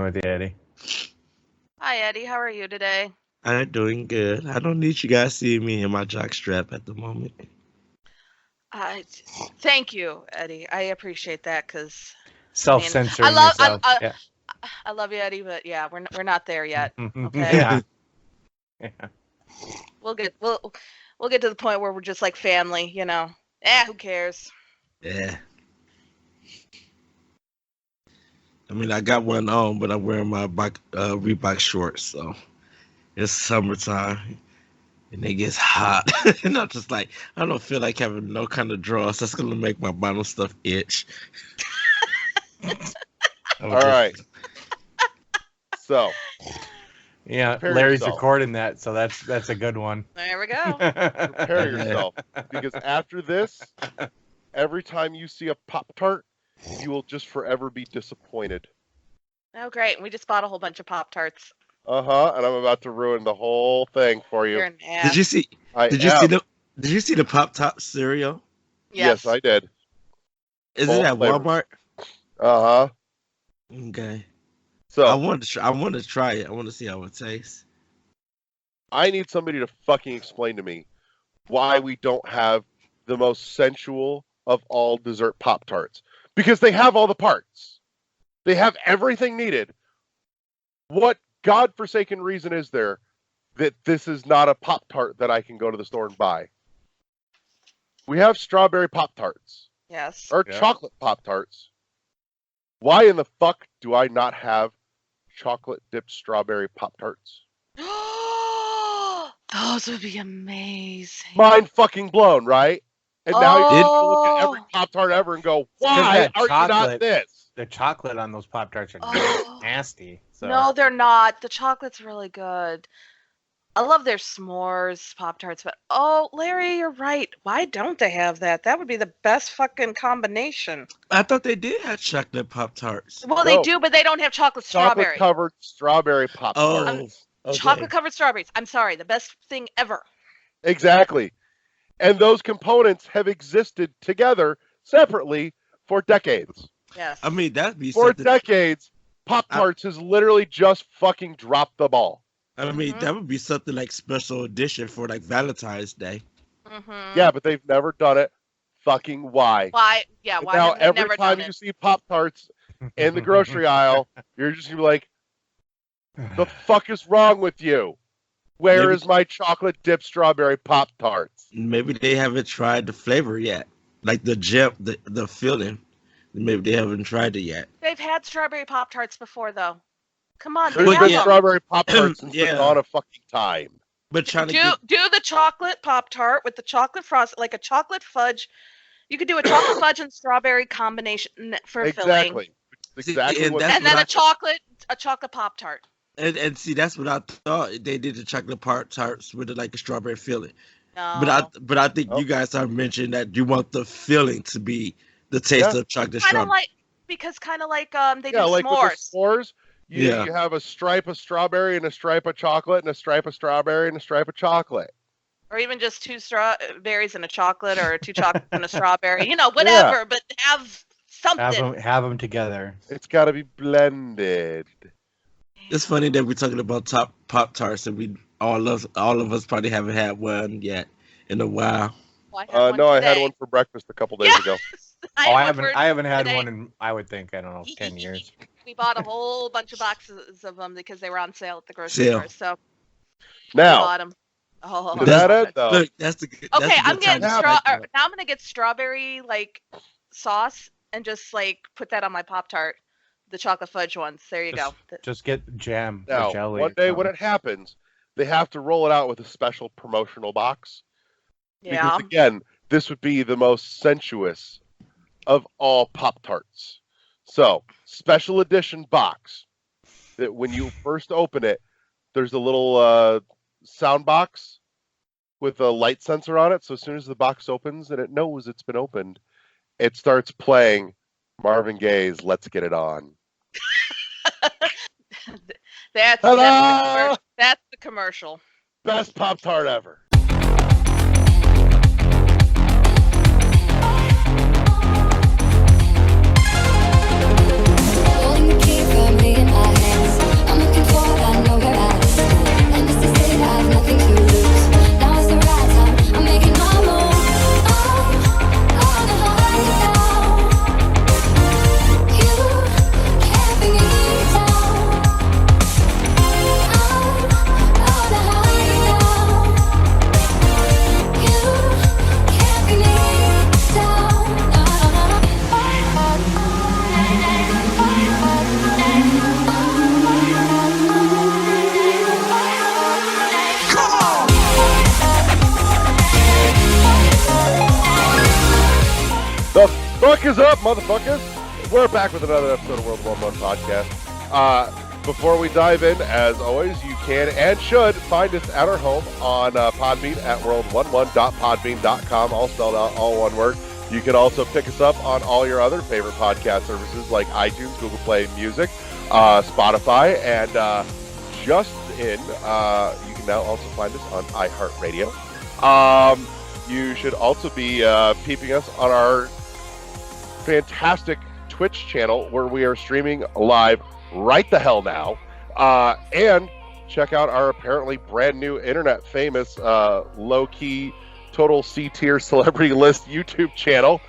with you, Eddie. Hi, Eddie. How are you today? I'm doing good. I don't need you guys seeing me in my jockstrap at the moment. Thank you, Eddie. I appreciate that because Self-censoring love yourself. I love you, Eddie, but yeah, we're not there yet. Okay. Yeah. We'll get to the point where we're just like family, you know. Who cares? Yeah. I mean, I got one on, but I'm wearing my Reebok shorts, so it's summertime and it gets hot. And I'm just like, I don't feel like having no kind of drawers. That's gonna make my bottom stuff itch. All right. So. Yeah, Prepare Larry's yourself. recording that, so that's a good one. There we go. Prepare yourself, because after this, every time you see a Pop-Tart, you will just forever be disappointed. Oh, great. We just bought a whole bunch of Pop-Tarts. And I'm about to ruin the whole thing for you. You're an ass. Did you see? Did you see the Pop-Tart cereal? Yes, I did. Is Both it at flavors. Walmart? Okay. So I want to try it. I want to see how it tastes. I need somebody to fucking explain to me why we don't have the most sensual of all dessert Pop-Tarts. Because they have all the parts. They have everything needed. What godforsaken reason is there that this is not a Pop-Tart that I can go to the store and buy? We have strawberry Pop-Tarts. Yes. Or chocolate Pop-Tarts. Why in the fuck do I not have chocolate dipped strawberry Pop-Tarts? Those would be amazing. Mind fucking blown, right? And now you look at every Oh. Pop-Tart ever and go, why are you not this? The chocolate on those Pop-Tarts are nasty. So. No, they're not. The chocolate's really good. I love their s'mores Pop-Tarts, but Larry, you're right. Why don't they have that? That would be the best fucking combination. I thought they did have chocolate Pop-Tarts. Well, they do, but they don't have chocolate strawberry. Chocolate-covered strawberry Pop-Tarts. Okay. Chocolate-covered strawberries. I'm sorry, the best thing ever. Exactly. And those components have existed together separately for decades. Yes. I mean, that'd be For something. decades, Pop-Tarts has literally just fucking dropped the ball. I mean, that would be something like special edition for like Valentine's Day. Mm-hmm. Yeah, but they've never done it. Fucking why? Why? Yeah, And why now have they every never time done you it? see Pop-Tarts in the grocery aisle, you're just gonna be like, the fuck is wrong with you? Where is my chocolate dipped strawberry Pop-Tarts? Maybe they haven't tried the flavor yet, like the gem, the filling. Maybe they haven't tried it yet. They've had strawberry Pop-Tarts before, though. Come on, There's they been have them. strawberry Pop-Tarts since Yeah. the dawn of fucking time. But trying to Do the chocolate Pop-Tart with the chocolate frost, like a chocolate fudge. You could do a chocolate fudge and strawberry combination for filling. Exactly. Exactly. and what that's And then what a chocolate Pop-Tart. And see, that's what I thought. They did the chocolate Pop-Tarts with like a strawberry filling. No. But I think you guys are mentioning that you want the filling to be the taste of chocolate strawberry. Kind of like they do yeah, like s'mores. with the s'mores, you have a stripe of strawberry and a stripe of chocolate and a stripe of strawberry and a stripe of chocolate. Or even just two strawberries and a chocolate, or two chocolates and a strawberry. You know, whatever. Yeah. But have something. Have them together. It's got to be blended. It's funny that we're talking about top Pop-Tarts and we all of us probably haven't had one yet in a while. Well, I had one for breakfast a couple days ago. I haven't had one in, I would think, I don't know, 10 years. We bought a whole bunch of boxes of them because they were on sale at the grocery store. So now, we bought them. Oh, to that end, though. Look, that's the good. Okay, I'm getting now I'm gonna get strawberry sauce and just put that on my Pop-Tart, the chocolate fudge ones. There you go. Just get jam now, or jelly. One day when it happens, they have to roll it out with a special promotional box. Yeah. Because again, this would be the most sensuous of all Pop-Tarts. So, special edition box that when you first open it, there's a little sound box with a light sensor on it. So as soon as the box opens and it knows it's been opened, it starts playing Marvin Gaye's "Let's Get It On." That's the commercial. Best Pop-Tart ever. Holding the key firmly in my hand. fuck is up, motherfuckers? We're back with another episode of World of 1-1 podcast. Before we dive in, as always, you can and should find us at our home on Podbean at world11.podbean.com, all spelled out, all one word. You can also pick us up on all your other favorite podcast services like iTunes, Google Play Music, Spotify, and just in, you can now also find us on iHeartRadio. You should also be peeping us on our fantastic Twitch channel where we are streaming live right the hell now. And check out our apparently brand new internet famous low-key total C-tier celebrity list YouTube channel.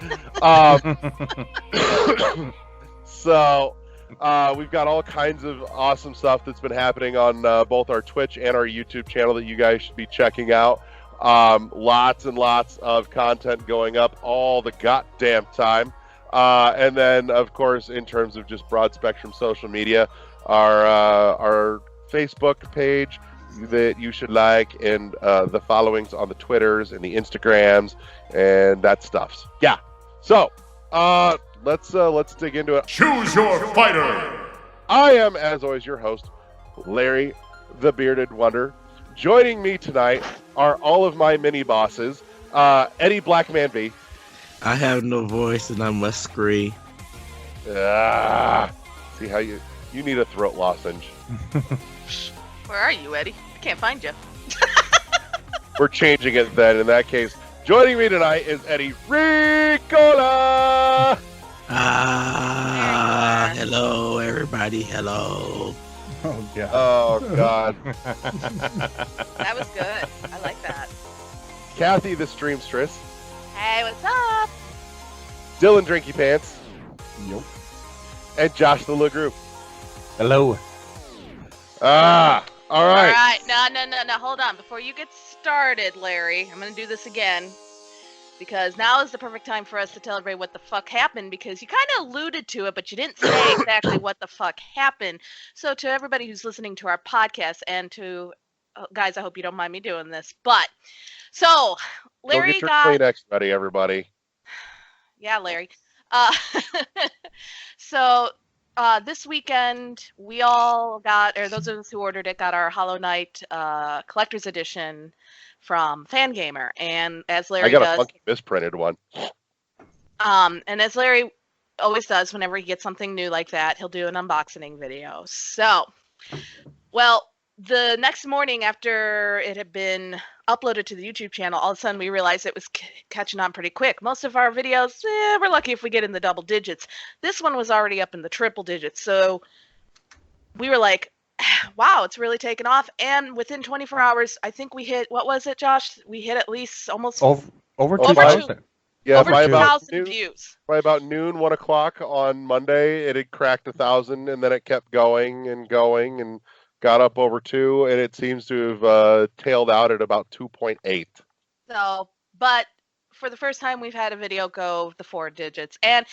So we've got all kinds of awesome stuff that's been happening on both our Twitch and our YouTube channel that you guys should be checking out. Lots and lots of content going up all the goddamn time. And then, of course, in terms of just broad spectrum social media, our Facebook page that you should like, and the followings on the Twitters and the Instagrams and that stuff. Yeah. So let's dig into it. Choose your fighter. I am, as always, your host, Larry the Bearded Wonder. Joining me tonight are all of my mini bosses. Eddie Blackman B. I have no voice and I must scream. See how you need a throat lozenge. Where are you, Eddie? I can't find you. We're changing it then. In that case, joining me tonight is Eddie Ricola. Hello everybody. Hello. Oh god. Oh god. That was good. I like that. Kathy the Streamstress. Hey, what's up? Dylan Drinky Pants. Yup. And Josh the LaGroup. Hello. All right. All right. No. Hold on. Before you get started, Larry, I'm going to do this again. Because now is the perfect time for us to tell everybody what the fuck happened, because you kind of alluded to it, but you didn't say exactly what the fuck happened. So to everybody who's listening to our podcast, and to, guys, I hope you don't mind me doing this, but, so, Larry Go get your got... Kleenex ready, everybody. Yeah, Larry. So, this weekend, we all got, or those of us who ordered it, got our Hollow Knight Collector's Edition from Fangamer. And as Larry I got does... a funky misprinted one. And as Larry always does whenever he gets something new like that, he'll do an unboxing video. So, well, the next morning after it had been uploaded to the YouTube channel, all of a sudden we realized it was catching on pretty quick. Most of our videos, we're lucky if we get in the double digits. This one was already up in the triple digits. So we were like, wow, it's really taken off. And within 24 hours, I think we hit, what was it, Josh? We hit at least almost Over 2,000. Yeah, over by about 2,000 noon, views. by about noon, 1 o'clock on Monday, it had cracked 1,000, and then it kept going and going and got up over 2, and it seems to have tailed out at about 2.8. So, but for the first time, we've had a video go the 4 digits. And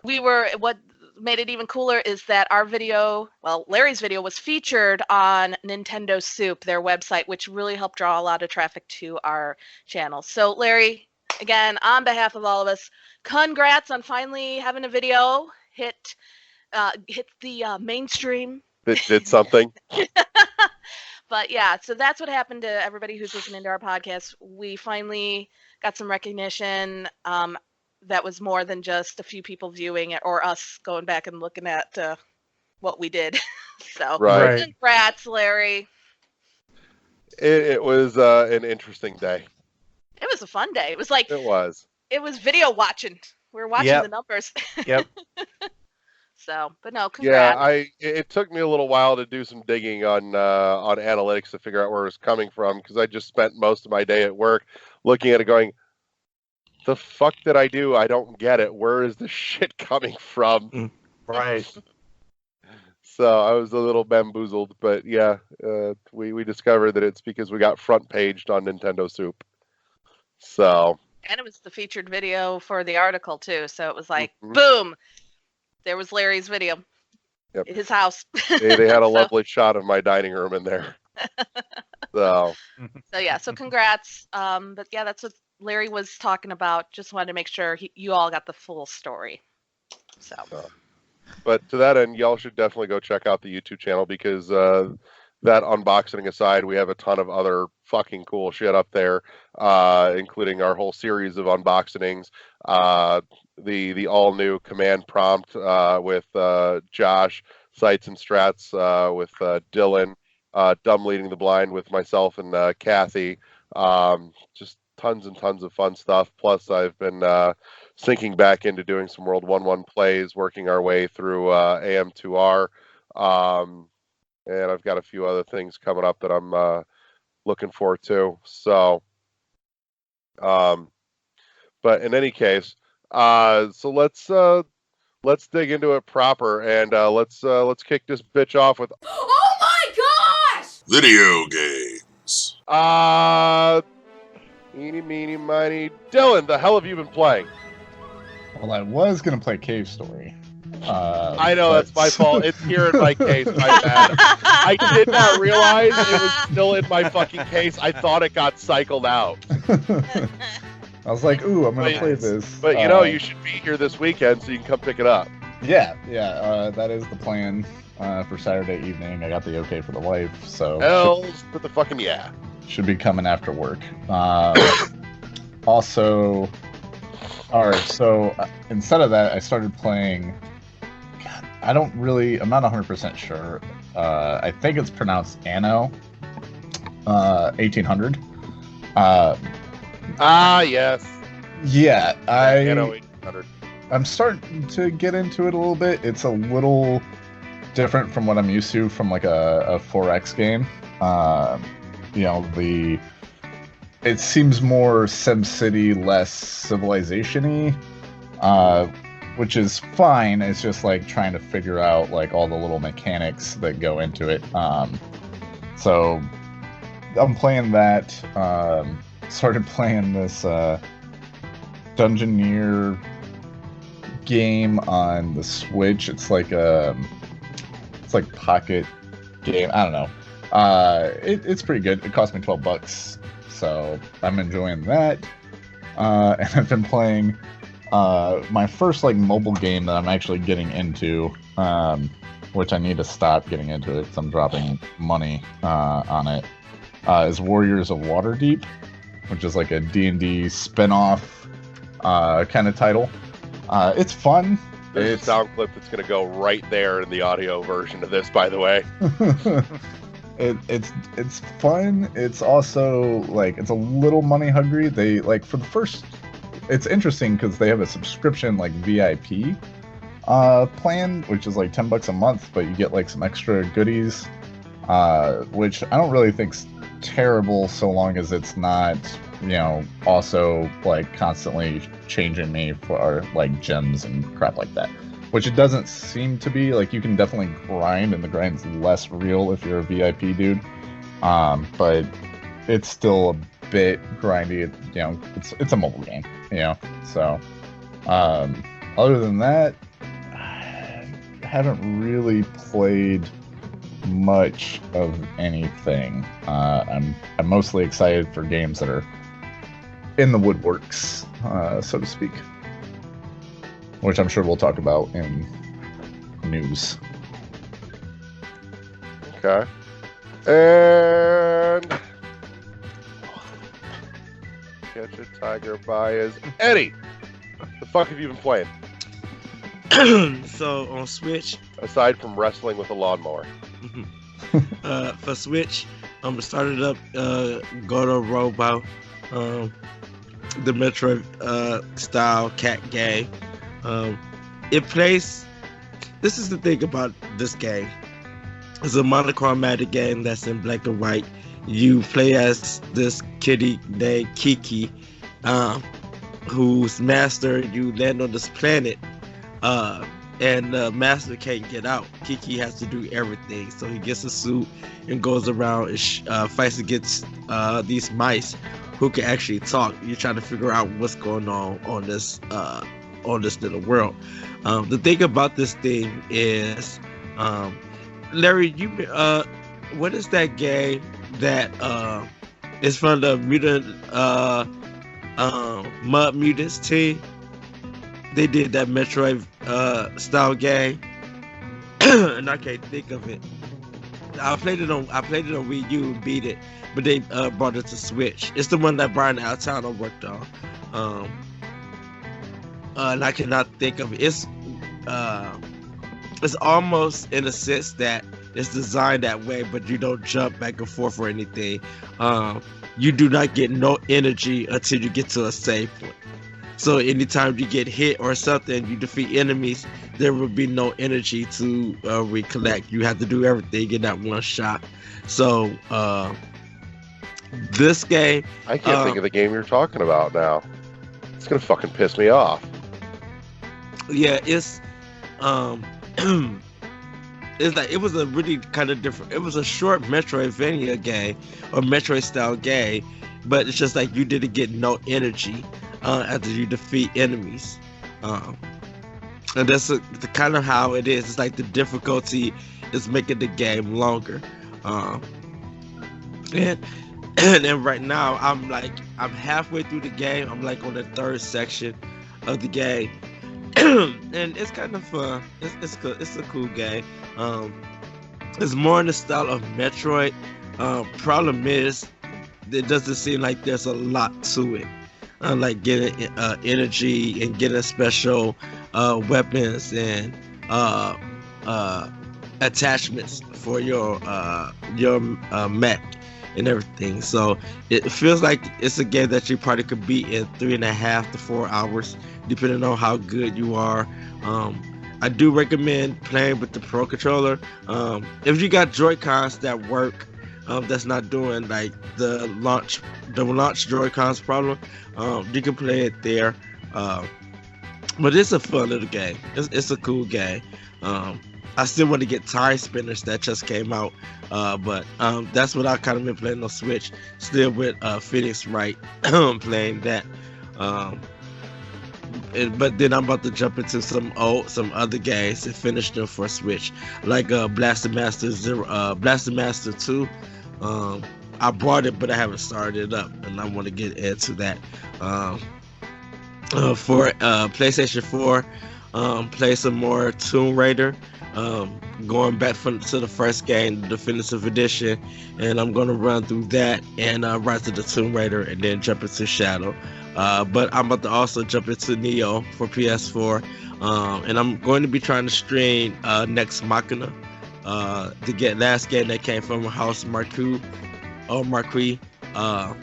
what made it even cooler is that our video, well, Larry's video was featured on Nintendo Soup, their website, which really helped draw a lot of traffic to our channel. So, Larry, again, on behalf of all of us, congrats on finally having a video hit the mainstream. It did something. But yeah, so that's what happened to everybody who's listening to our podcast. We finally got some recognition that was more than just a few people viewing it or us going back and looking at what we did. So, Right. Congrats, Larry. It was an interesting day. It was a fun day. It was like, It was. it was video watching. We were watching the numbers. Yep. So, but no, congrats. Yeah, it took me a little while to do some digging on analytics to figure out where it was coming from, because I just spent most of my day at work looking at it going, the fuck did I do? I don't get it. Where is this shit coming from? Right. So I was a little bamboozled, but yeah, we discovered that it's because we got front paged on Nintendo Soup. So. And it was the featured video for the article too. So it was like, Mhm. boom, there was Larry's video. Yep. His house. They had a lovely shot of my dining room in there. So So yeah, so congrats. But yeah, that's what Larry was talking about. Just wanted to make sure you all got the full story. So. But to that end, y'all should definitely go check out the YouTube channel because that unboxing aside, we have a ton of other fucking cool shit up there, including our whole series of unboxings. The all new command prompt with Josh, Sights and Strats with Dylan, Dumb Leading the Blind with myself and Kathy. Just tons and tons of fun stuff. Plus, I've been sinking back into doing some World 1-1 plays, working our way through AM2R. And I've got a few other things coming up that I'm looking forward to. So, but in any case, so let's dig into it proper, and let's kick this bitch off with. Oh my gosh! Video games. Eeny, meeny, miny. Dylan, the hell have you been playing? Well, I was gonna play Cave Story. I know that's my fault. It's here in my case. My bad. I did not realize it was still in my fucking case. I thought it got cycled out. I was like, ooh, I'm gonna play this. But you know, you should be here this weekend so you can come pick it up. Yeah, that is the plan for Saturday evening. I got the okay for the wife, so Hells with the fucking yeah. Should be coming after work. Also, all right. So instead of that, I started playing. God, I'm not 100% sure. I think it's pronounced Anno 1800. Yes. Yeah, Anno 1800. I'm starting to get into it a little bit. It's a little different from what I'm used to from like a 4X game. It seems more SimCity, less Civilization-y, which is fine. It's just like trying to figure out like all the little mechanics that go into it. So I'm playing that. Started playing this Dungeoneer game on the Switch. It's like pocket game. I don't know. It's pretty good. It cost me $12, so I'm enjoying that. And I've been playing my first like mobile game that I'm actually getting into, which I need to stop getting into it because I'm dropping money on it. Is Warriors of Waterdeep, which is like a D&D spin-off kind of title. It's fun. There's a sound clip that's going to go right there in the audio version of this, by the way. It's fun. It's also like it's a little money hungry. They like for the first. It's interesting because they have a subscription like VIP plan, which is like $10 a month, but you get like some extra goodies, which I don't really think's terrible so long as it's not, also like constantly changing me for like gems and crap like that. Which it doesn't seem to be. Like, you can definitely grind, and the grind's less real if you're a VIP dude. But it's still a bit grindy. It's a mobile game, So, other than that, I haven't really played much of anything. I'm mostly excited for games that are in the woodworks, so to speak. Which I'm sure we'll talk about in news. Okay. And Catch a Tiger by is Eddie. The fuck have you been playing? So on Switch, aside from wrestling with a lawnmower. For Switch, started up God of Robo, the Metro style cat game. It plays. This is the thing about this game. It's a monochromatic game that's in black and white. You play as this kitty named Kiki, whose master, you land on this planet, and the master can't get out. Kiki has to do everything. So he gets a suit and goes around and fights against these mice who can actually talk. You're trying to figure out what's going on this little world. The thing about this thing is, Larry, what is that game that is from the mutant Mud Mutants T. They did that Metroid style game, and I can't think of it. I played it on Wii U and beat it, but they brought it to Switch. It's the one that Brian Altano worked on, and I cannot think of it. It's almost in a sense that it's designed that way, but you don't jump back and forth or anything. You do not get no energy until you get to a save point. So anytime you get hit or something, you defeat enemies, there will be no energy to recollect. You have to do everything in that one shot. So this game, I can't think of the game you're talking about now. It's gonna fucking piss me off. Yeah, it's it's like it was a really kind of different. It was a short Metroidvania game or Metroid style game, but it's just like you didn't get no energy after you defeat enemies, and that's the kind of how it is. It's like the difficulty is making the game longer, and then right now I'm halfway through the game. I'm like on the third section of the game. And it's kind of fun. It's good. It's a cool game. It's more in the style of Metroid. Problem is, it doesn't seem like there's a lot to it. Like getting energy and getting special weapons and attachments for your mech and everything. So it feels like it's a game that you probably could beat in 3.5 to 4 hours, depending on how good you are. I do recommend playing with the Pro Controller. If you got Joy-Cons that work, that's not doing like the launch Joy-Cons problem, you can play it there. But it's a fun little game. It's a cool game. I still want to get Time Spinners that just came out, but that's what I kind of been playing on Switch. Still with Phoenix Wright playing that. But then I'm about to jump into some other games and finish them for Switch, like Blaster Master 2. I bought it, but I haven't started it up, and I want to get into that. For PlayStation 4, play some more Tomb Raider. Going back to the first game, the definitive edition, and I'm gonna run through that and Rise of the Tomb Raider, and then jump into Shadow. But I'm about to also jump into Neo for PS4, and I'm going to be trying to stream Next Machina, the last game that came from House Marquis. I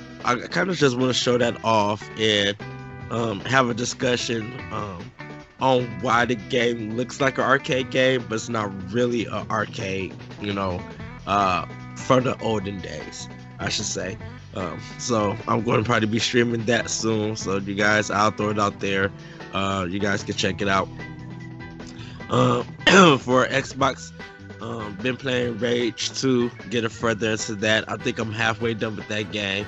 kind of just want to show that off and have a discussion on why the game looks like an arcade game, but it's not really an arcade, from the olden days, I should say. So I'm going to probably be streaming that soon. So you guys, I'll throw it out there. You guys can check it out. For Xbox, been playing Rage 2, getting further into that. I think I'm halfway done with that game.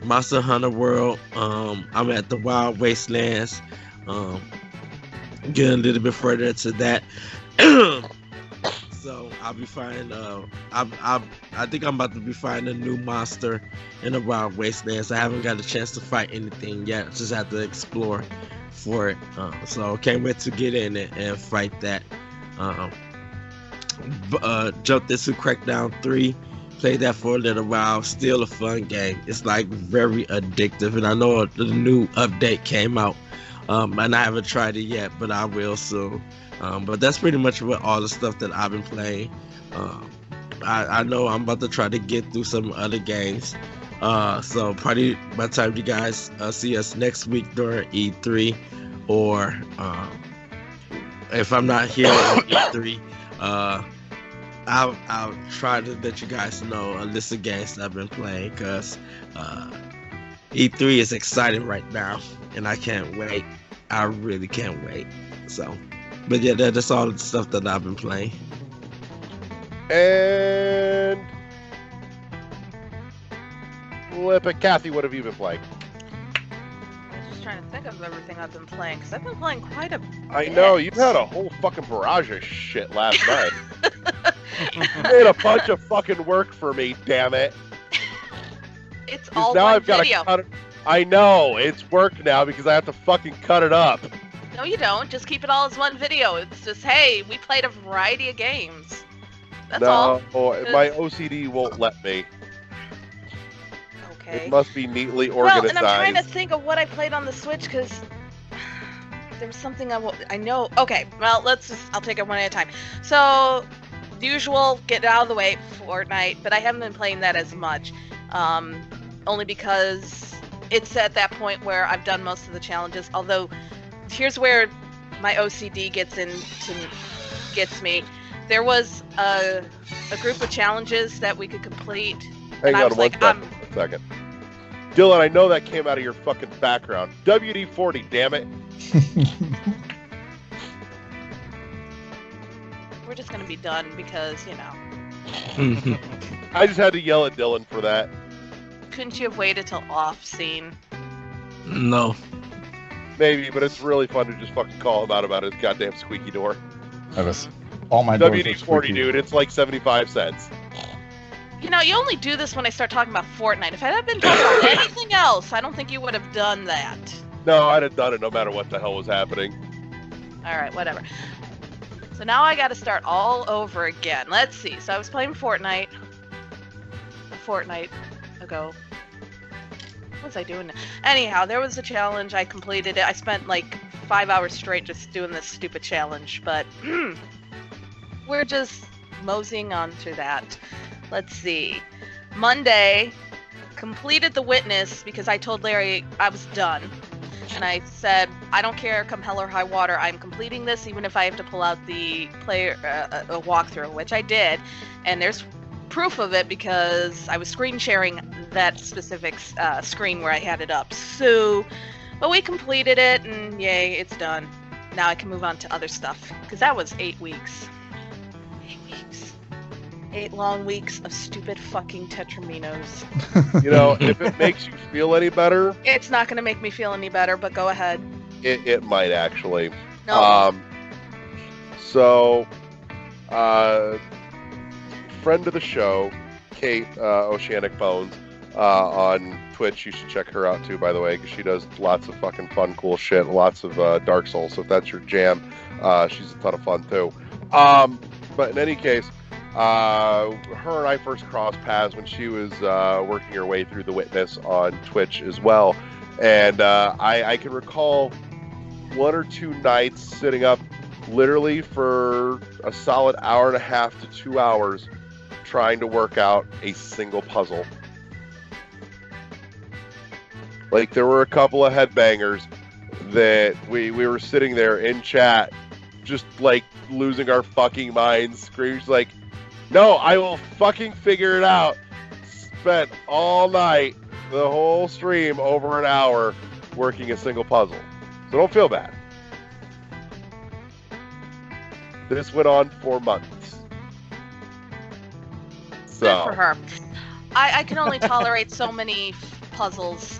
Monster Hunter World, I'm at the Wild Wastelands. Getting a little bit further into that. So I'll be finding I think I'm about to be finding a new monster in the Wild Wastelands. I haven't got a chance to fight anything yet. Just have to explore for it. So can't wait to get in it and fight that. Jumped into Crackdown 3. Played that for a little while. Still a fun game. It's like very addictive, and I know the new update came out. And I haven't tried it yet, but I will soon. But that's pretty much what all the stuff that I've been playing. I know I'm about to try to get through some other games. So probably by the time you guys see us next week during E3, or if I'm not here at E3, I'll try to let you guys know a list of games that I've been playing, because E3 is exciting right now, and I can't wait. I really can't wait. So, but yeah, that's all the stuff that I've been playing. And flip it, Kathy. What have you been playing? I was just trying to think of everything I've been playing, because I've been playing quite a bit. I know, you had a whole fucking barrage of shit last night. You made a bunch of fucking work for me, damn it. It's all now one I've got video. I know it's work now because I have to fucking cut it up. No, you don't. Just keep it all as one video. It's just, hey, we played a variety of games. That's all. No, my OCD won't let me. Okay. It must be neatly Well, organized. and I'm trying to think of what I played on the Switch because there was something I know. Okay, well, I'll take it one at a time. So, the usual, get it out of the way, Fortnite, but I haven't been playing that as much. Only because it's at that point where I've done most of the challenges. Although, here's where my OCD gets me. There was a group of challenges that we could complete. Hang and I on was one like, second. Dylan, I know that came out of your fucking background. WD-40, damn it. we're just gonna be done because, you know. I just had to yell at Dylan for that. Couldn't you have waited till off scene? No. Maybe, but it's really fun to just fucking call him out about his goddamn squeaky door. All my doors are WD-40, squeaky. dude, it's like 75 cents. You know, you only do this when I start talking about Fortnite. If I had been talking about anything else, I don't think you would have done that. No, I'd have done it no matter what the hell was happening. Alright, whatever. So now I gotta start all over again. Let's see. So I was playing Fortnite a fortnight ago. What was I doing? Anyhow, there was a challenge. I completed it. I spent like 5 hours straight just doing this stupid challenge, but we're just moseying on through that. Let's see. Monday, completed the witness because I told Larry I was done. And I said, I don't care, come hell or high water, I'm completing this even if I have to pull out the player a walkthrough, which I did. And there's proof of it because I was screen sharing that specific screen where I had it up. So, but we completed it and yay, it's done. Now I can move on to other stuff because that was 8 weeks. 8 weeks. 8 long weeks of stupid fucking tetraminos. You know, if it makes you feel any better, It's not going to make me feel any better, but go ahead. it might actually. No. Friend of the show, Kate Oceanic Bones, on Twitch. You should check her out too, by the way, because she does lots of fucking fun, cool shit. Lots of Dark Souls. So if that's your jam, she's a ton of fun too. But in any case, her and I first crossed paths when she was working her way through the Witness on Twitch as well. And I can recall 1 or 2 nights sitting up literally for a solid hour and a half to 2 hours trying to work out a single puzzle. Like, there were a couple of headbangers that we were sitting there in chat just like losing our fucking minds, screaming like, no, I will fucking figure it out. Spent all night, the whole stream, over an hour working a single puzzle. So don't feel bad. This went on for months. So Good for her. I can only tolerate so many puzzles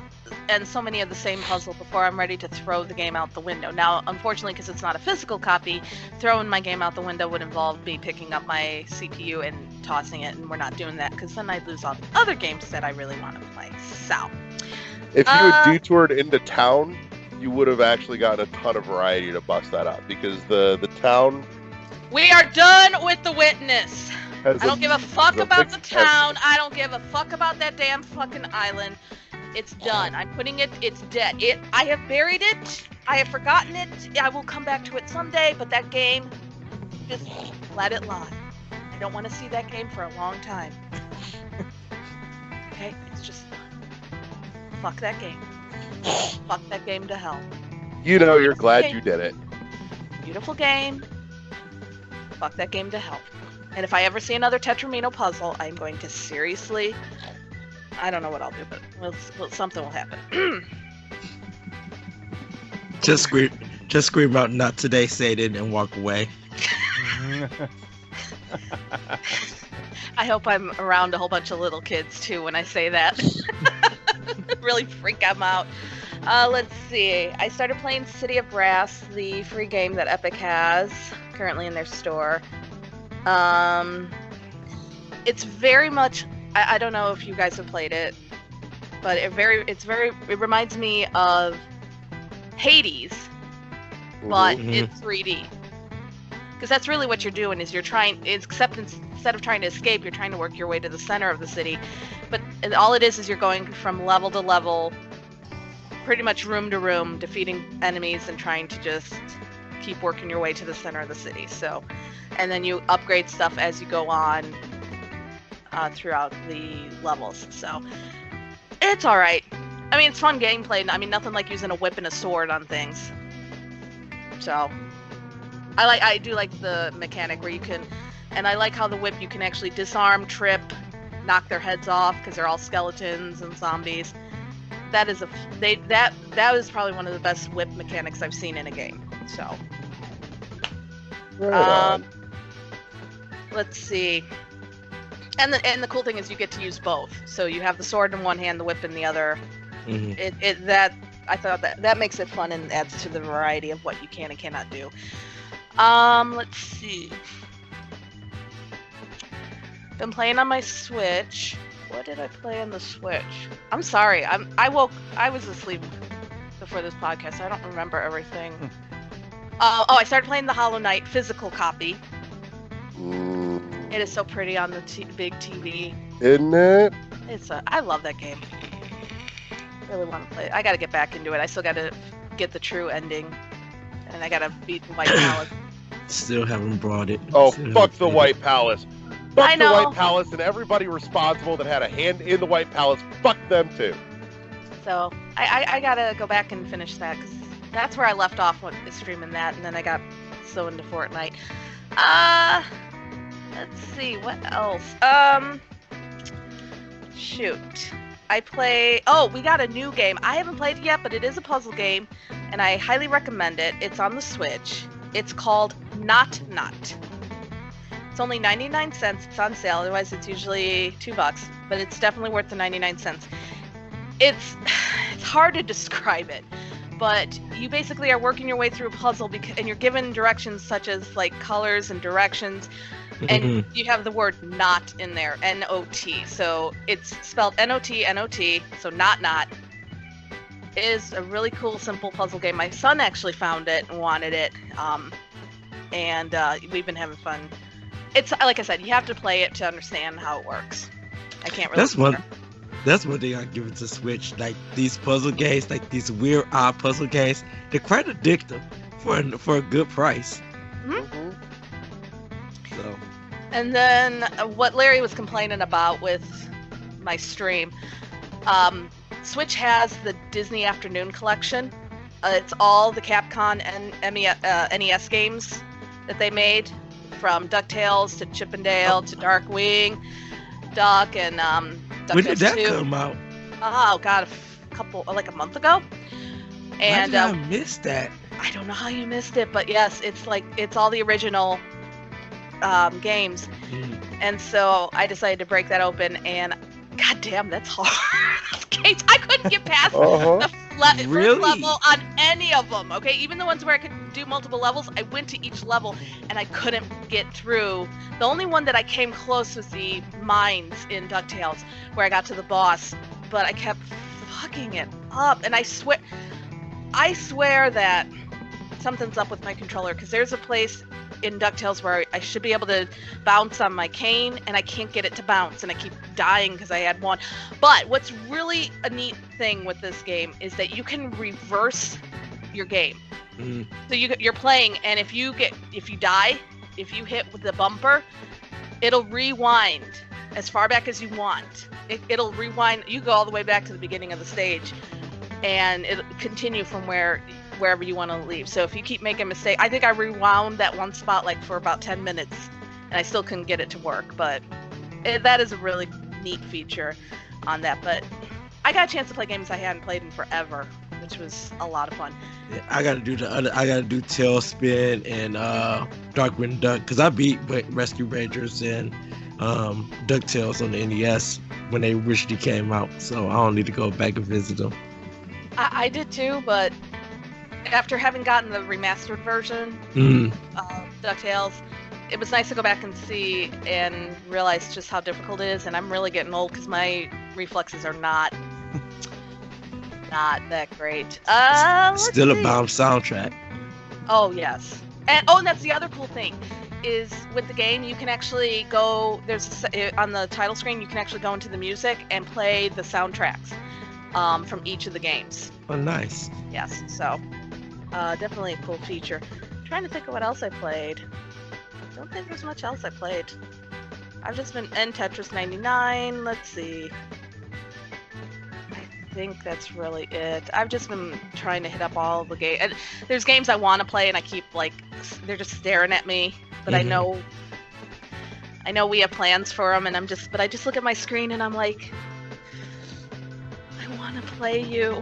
and so many of the same puzzle before I'm ready to throw the game out the window. Now, unfortunately, because it's not a physical copy, throwing my game out the window would involve me picking up my CPU and tossing it, and we're not doing that because then I'd lose all the other games that I really want to play. So, if you had detoured into town, you would have actually gotten a ton of variety to bust that up, because the town... We are done with the Witness. I don't give a fuck about the town. I don't give a fuck about that damn fucking island. It's done. I'm putting it, it's dead. I have buried it. I have forgotten it. I will come back to it someday, but that game, just let it lie. I don't want to see that game for a long time. Okay? It's just done. Fuck that game. Fuck that game to hell. You know, you're glad you did it. Beautiful game. Fuck that game to hell. And if I ever see another Tetramino puzzle, I'm going to seriously... I don't know what I'll do, but something will happen. Just scream out "not today," say it, and walk away. I hope I'm around a whole bunch of little kids too when I say that. Really freak them out. Let's see. I started playing City of Brass, the free game that Epic has currently in their store. It's very much... I don't know if you guys have played it. but it reminds me of Hades, but in 3D. Because that's really what you're doing is instead of trying to escape, you're trying to work your way to the center of the city. But all it is you're going from level to level, pretty much room to room, defeating enemies and trying to just keep working your way to the center of the city. So, and then you upgrade stuff as you go on throughout the levels. So it's all right. I mean, it's fun gameplay. I mean, nothing like using a whip and a sword on things. So I do like the mechanic where you can, and I like how the whip you can actually disarm, trip, knock their heads off because they're all skeletons and zombies. That is that was probably one of the best whip mechanics I've seen in a game. So, let's see. And the cool thing is you get to use both. So you have the sword in one hand, the whip in the other. Mm-hmm. I thought that makes it fun and adds to the variety of what you can and cannot do. Let's see. Been playing on my Switch. What did I play on the Switch? I'm sorry. I was asleep before this podcast. So I don't remember everything. I started playing the Hollow Knight physical copy. It is so pretty on the big TV. Isn't it? I love that game. Really want to play it. I gotta get back into it. I still gotta get the true ending. And I gotta beat the White Palace. Still haven't brought it. Oh, fuck the White Palace. Fuck I know. the White Palace and everybody responsible that had a hand in the White Palace. Fuck them too. So I gotta go back and finish that because that's where I left off with streaming that, and then I got so into Fortnite. Let's see what else. Shoot. We got a new game. I haven't played it yet, but it is a puzzle game, and I highly recommend it. It's on the Switch. It's called Not Not. It's only 99 cents. It's on sale. Otherwise, it's usually $2, but it's definitely worth the 99 cents. It's hard to describe it, but you basically are working your way through a puzzle and you're given directions such as like colors and directions, and you have the word not in there, N-O-T. So it's spelled N-O-T, N-O-T, so Not Not. It is a really cool, simple puzzle game. My son actually found it and wanted it, and we've been having fun. It's like I said, you have to play it to understand how it works. I can't really. That's one thing I give it to Switch. Like these puzzle games, like these weird, odd puzzle games, they're quite addictive for a good price. Mm-hmm. So. And then what Larry was complaining about with my stream, Switch has the Disney Afternoon Collection. It's all the Capcom and NES games that they made, from DuckTales to Chip and Dale to Darkwing Duck and DuckTales When did that 2. come out? Oh god, a month ago. And Why did I miss that? I don't know how you missed it, but yes, it's all the original games. And so I decided to break that open, and god damn, that's hard. Games I couldn't get past the first level on any of them. Okay, even the ones where I could do multiple levels, I went to each level and I couldn't get through. The only one that I came close was the mines in DuckTales, where I got to the boss, but I kept fucking it up. And I swear that something's up with my controller, because there's a place in DuckTales where I should be able to bounce on my cane, and I can't get it to bounce, and I keep dying because I had one. But what's really a neat thing with this game is that you can reverse your game. So you're playing, and if you die, if you hit with the bumper, it'll rewind as far back as you want. It'll rewind. You go all the way back to the beginning of the stage, and it'll continue from wherever you want to leave. So if you keep making a mistake, I think I rewound that one spot like for about 10 minutes, and I still couldn't get it to work. But that is a really neat feature on that. But I got a chance to play games I hadn't played in forever, which was a lot of fun. Yeah, I gotta do Tailspin and Darkwing Duck, because I beat Rescue Rangers and DuckTales on the NES when they originally came out, so I don't need to go back and visit them. I did too, but after having gotten the remastered version of DuckTales, it was nice to go back and see and realize just how difficult it is. And I'm really getting old because my reflexes are not not that great. Let's Still a see. bomb soundtrack. Oh yes, and that's the other cool thing, is with the game you can actually go. On the title screen you can actually go into the music and play the soundtracks from each of the games. Oh, nice. Yes, so definitely a cool feature. I'm trying to think of what else I played. Don't think there's much else I played. I've just been in Tetris 99. Let's see. I think that's really it. I've just been trying to hit up all the games. And there's games I want to play, and I keep they're just staring at me. But I know we have plans for them, and but I just look at my screen and I'm like, I want to play you.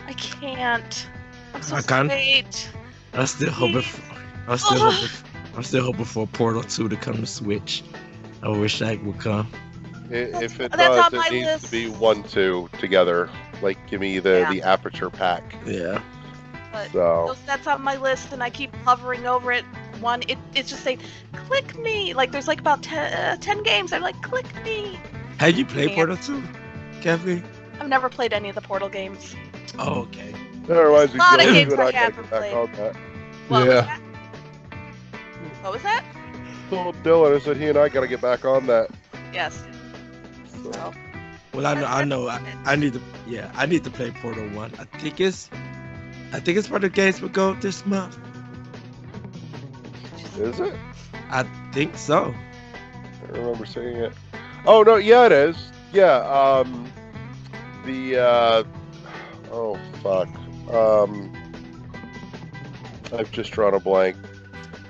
I can't. I'm so late. I'm still hoping for Portal 2 to come to Switch. I wish that would come. If it That's does, on my it needs list. to be 1-2 together. Like, give me the aperture pack. Yeah. But So that's on my list, and I keep hovering over it. It's just saying, click me. Like, there's about 10 games. I'm like, click me. Have you played Yeah. Portal 2, Kathleen? I've never played any of the Portal games. Oh, okay. that reminds me, A lot of Dylan, games you and I I gotta haven't get back played. on that. What Yeah. was that? What was that? Told Dylan, I said he and I gotta get back on that. Yes. So, So, Well, I know. I need to play Portal 1. I think it's part of the games will go this month. is it? I think so. I don't remember seeing it. Oh no, yeah, it is. Yeah. Oh fuck. I've just drawn a blank.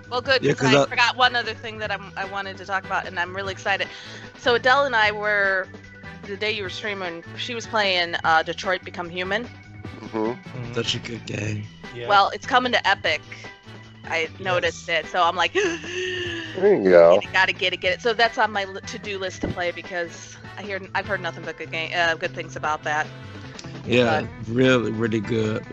well, good, Yeah, because 'cause I forgot one other thing that I wanted to talk about, and I'm really excited. So Adele and I were, the day you were streaming, she was playing Detroit Become Human. hmm Such a good game. Yeah. Well, it's coming to Epic. I noticed it, so I'm like, There you go. gotta get it. So that's on my to-do list to play, because I've heard nothing but good things about that. Yeah, really good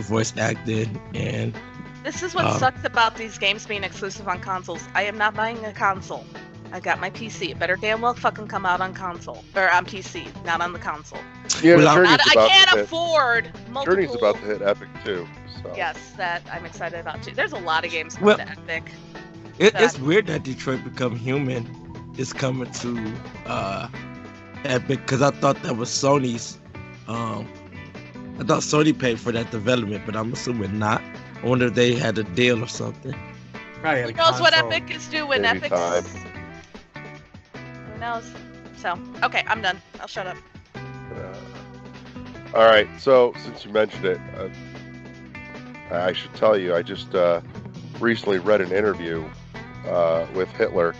voice acting, and This is what sucks about these games being exclusive on consoles. I am not buying a console. I got my PC. It better damn well fucking come out on console or on PC, not on the console. Yeah, Well, Journey's I about can't to hit. afford multiple. Journey's about to hit Epic too. So. Yes, that I'm excited about too. There's a lot of games Well- coming to Epic. it's weird that Detroit Become Human is coming to Epic, because I thought that was Sony's. I thought Sony paid for that development, but I'm assuming not. I wonder if they had a deal or something. Probably had Who a knows what console. Epic is doing? Maybe Epic's. time. Who knows? So, okay, I'm done. I'll shut up. All right. So since you mentioned it, I should tell you. I just recently read an interview with Hitler.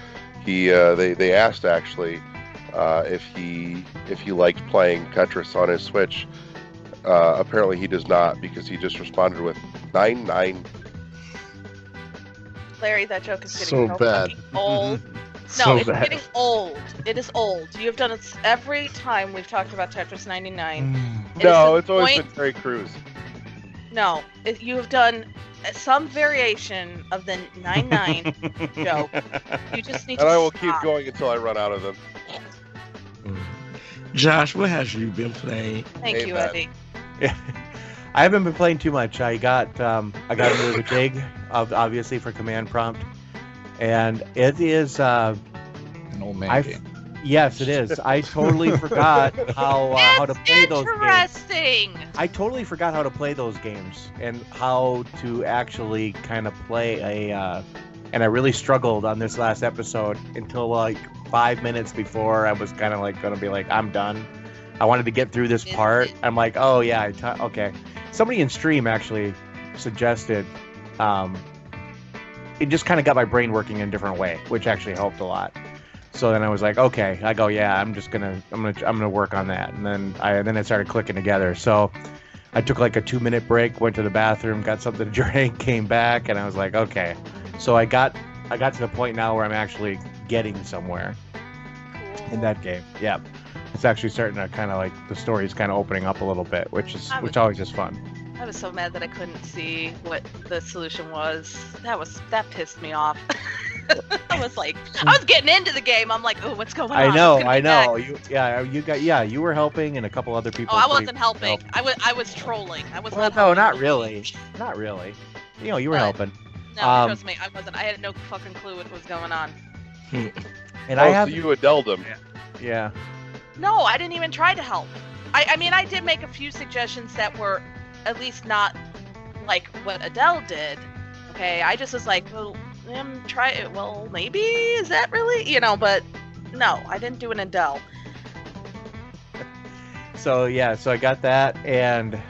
They asked actually if he liked playing Tetris on his Switch. Apparently he does not, because he just responded with 9-9. Larry, that joke is getting So so bad. fucking old. So No, it's bad. getting old. It is old. You have done it every time we've talked about Tetris 99. It is No, the it's always point- been Terry Crews. No, you have done some variation of the 9-9 joke. You just need to And I will keep stop. going until I run out of them. Josh, what have you been playing? Thank you, Amen. Eddie. Yeah. I haven't been playing too much. I got into the jig, obviously for command prompt, and it is An old man game. yes, it is. I totally forgot how to play those games. Interesting. I totally forgot how to play those games and how to actually kind of play and I really struggled on this last episode until like 5 minutes before I was kind of like gonna be like, I'm done. I wanted to get through this part. I'm like, oh yeah, okay. Somebody in stream actually suggested, it just kind of got my brain working in a different way, which actually helped a lot. So then I was like, okay, I go, yeah, I'm gonna work on that, and then it started clicking together. So I took like a 2-minute break, went to the bathroom, got something to drink, came back, and I was like, okay. So I got to the point now where I'm actually getting somewhere in that game. Yeah, it's actually starting to kind of like the story's kind of opening up a little bit, which always is fun. I was so mad that I couldn't see what the solution was. That pissed me off. I was like, I was getting into the game. I'm like, oh, what's going on? I What's know, gonna I be know. next? You were helping, and a couple other people. Oh, I pretty- wasn't helping. I was trolling. I was Well, not no, helping. not really, not really. You know, you were But- helping. No, trust me, I wasn't. I had no fucking clue what was going on. And I have, so you Adele'd him. yeah. No, I didn't even try to help. I mean, I did make a few suggestions that were at least not like what Adele did. Okay, I just was like, well, try it. Well, maybe is that really, But no, I didn't do an Adele. So I got that, and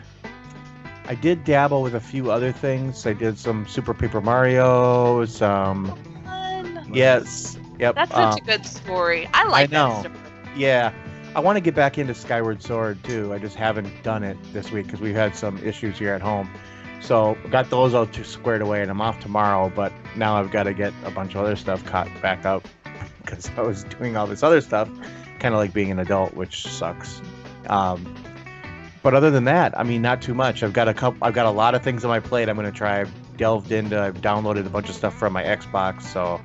I did dabble with a few other things. I did some Super Paper Mario, some Fun. yes, yep. That's such a good story. I like know. that story. Yeah, I want to get back into Skyward Sword too. I just haven't done it this week because we've had some issues here at home. So got those all squared away, and I'm off tomorrow. But now I've got to get a bunch of other stuff caught back up because I was doing all this other stuff, kind of like being an adult, which sucks. But other than that, I mean, not too much. I've got a lot of things on my plate. I'm going to try. I've downloaded a bunch of stuff from my Xbox, so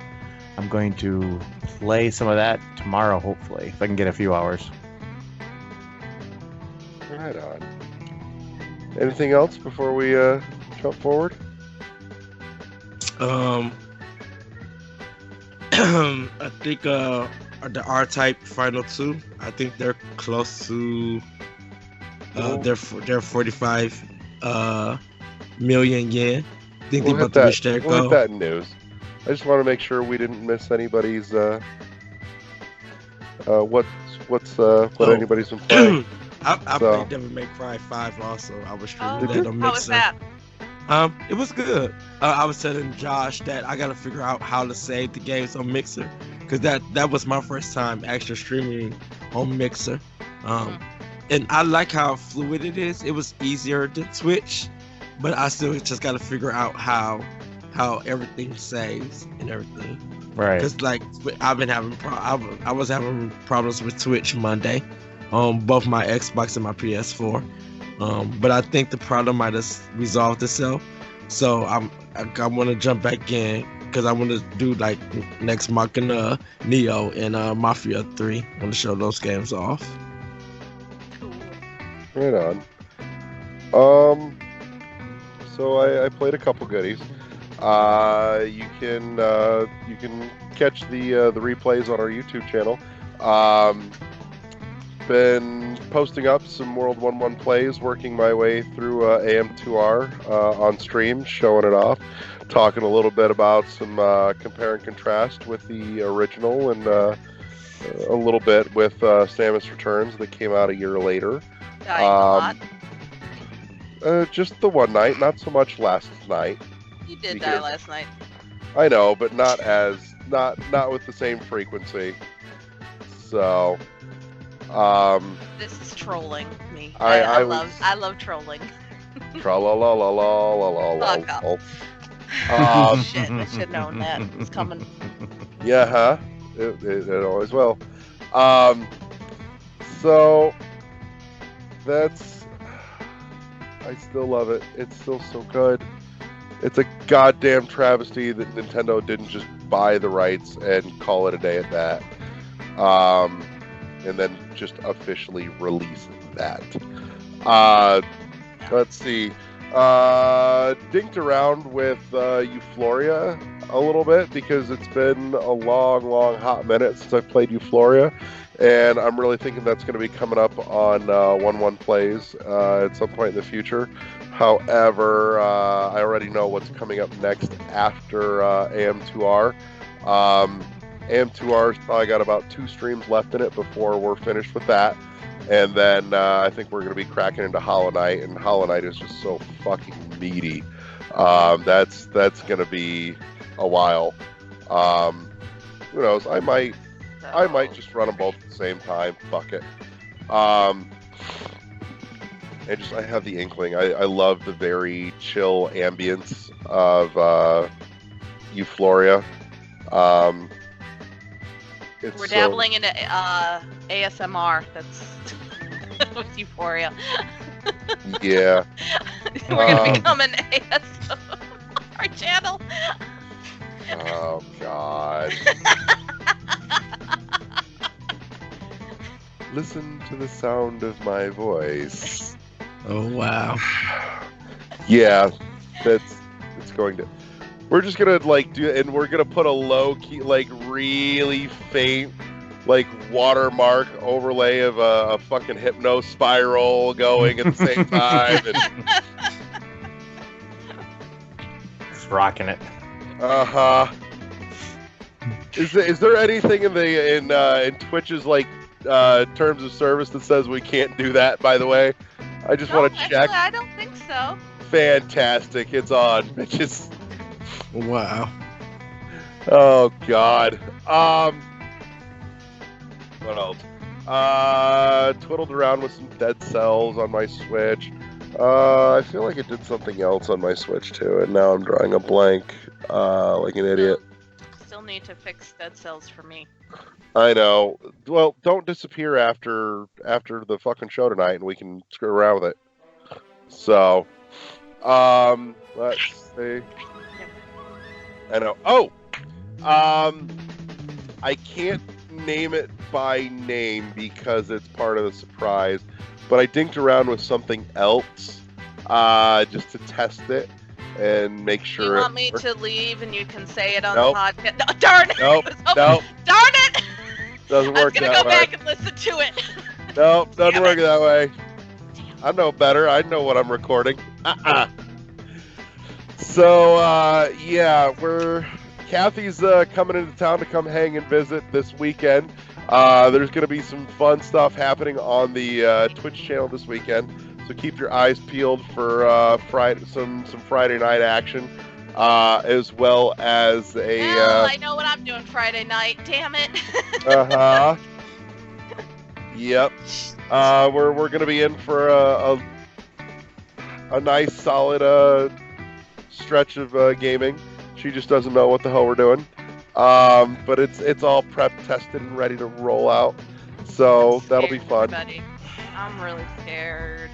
I'm going to play some of that tomorrow, hopefully, if I can get a few hours. Right on. Anything else before we jump forward? I think the R-Type Final 2, I think they're close to their 45 million yen. I think they're about to reach their We'll goal. hit that in news. I just want to make sure we didn't miss anybody's what anybody's been playing. I So- played Devil May Cry 5 also. I was streaming Oh, that on Mixer. how was that? It was good. I was telling Josh that I gotta figure out how to save the games on Mixer, because that was my first time actually streaming on Mixer. And I like how fluid it is. It was easier than Twitch, but I still just gotta figure out how everything saves and everything. Right. Because like I've been having I was having problems with Twitch Monday on both my Xbox and my PS4. But I think the problem might have resolved itself. So I want to jump back in because I want to do like Next Machina, Neo, and Mafia 3. I want to show those games off. Right on. So I played a couple goodies. You can catch the replays on our YouTube channel. Been posting up some World 1-1 plays, working my way through AM2R on stream, showing it off, talking a little bit about some compare and contrast with the original, and a little bit with Samus Returns that came out a year later. Dying a lot. Just the one night, not so much last night. You did because- die last night. I know, but not with the same frequency. So, This is trolling me. I I was- love trolling. tra la la la la la la la. Fuck Shit, I should have known that was coming. Yeah, huh? It always will. So that's. I still love it. It's still so good. It's a goddamn travesty that Nintendo didn't just buy the rights and call it a day at that. And then just officially release that. Let's see. Dinked around with Euphoria a little bit because it's been a long hot minute since I've played Euphoria, and I'm really thinking that's going to be coming up on 1-1 Plays at some point in the future. However, I already know what's coming up next after AM2R. AM2R's probably got about 2 streams left in it before we're finished with that. And then I think we're going to be cracking into Hollow Knight, and Hollow Knight is just so fucking meaty. That's going to be a while. Who knows? I might just run them both at the same time. Fuck it. And just I have the inkling. I love the very chill ambience of Euphoria. We're dabbling into ASMR. That's with Euphoria. Yeah. We're gonna become an ASMR channel. Oh God. Listen to the sound of my voice. Oh wow. Yeah, it's going to. We're just gonna like do, and we're gonna put a low key, like really faint, like watermark overlay of a fucking hypno spiral going at the same time. And, Just rocking it. Is there anything in Twitch's like terms of service that says we can't do that? By the way, I just want to check. Actually, I don't think so. Fantastic! It's on, bitches. Wow. Oh God. What else? Twiddled around with some Dead Cells on my Switch. I feel like it did something else on my Switch too, and now I'm drawing a blank, like an idiot. Still need to fix Dead Cells for me. I know. Well, don't disappear after the fucking show tonight, and we can screw around with it. So, let's see. I know. Oh, I can't name it by name because it's part of the surprise, but I dinked around with something else, just to test it and make sure. You want me to leave and you can say it on Nope. the podcast? No, darn it! Nope. Oh, Nope. Darn it! Doesn't I was work gonna that go way. back and listen to it. Nope, doesn't Damn work it. that way. I know better. I know what I'm recording. So, yeah, Kathy's coming into town to come hang and visit this weekend. There's going to be some fun stuff happening on the Twitch channel this weekend. So keep your eyes peeled for some Friday night action, as well as a. Hell, I know what I'm doing Friday night. Damn it! Yep. We're gonna be in for a nice solid stretch of gaming. She just doesn't know what the hell we're doing. But it's all prep tested and ready to roll out. So that'll be fun. Everybody. I'm really scared.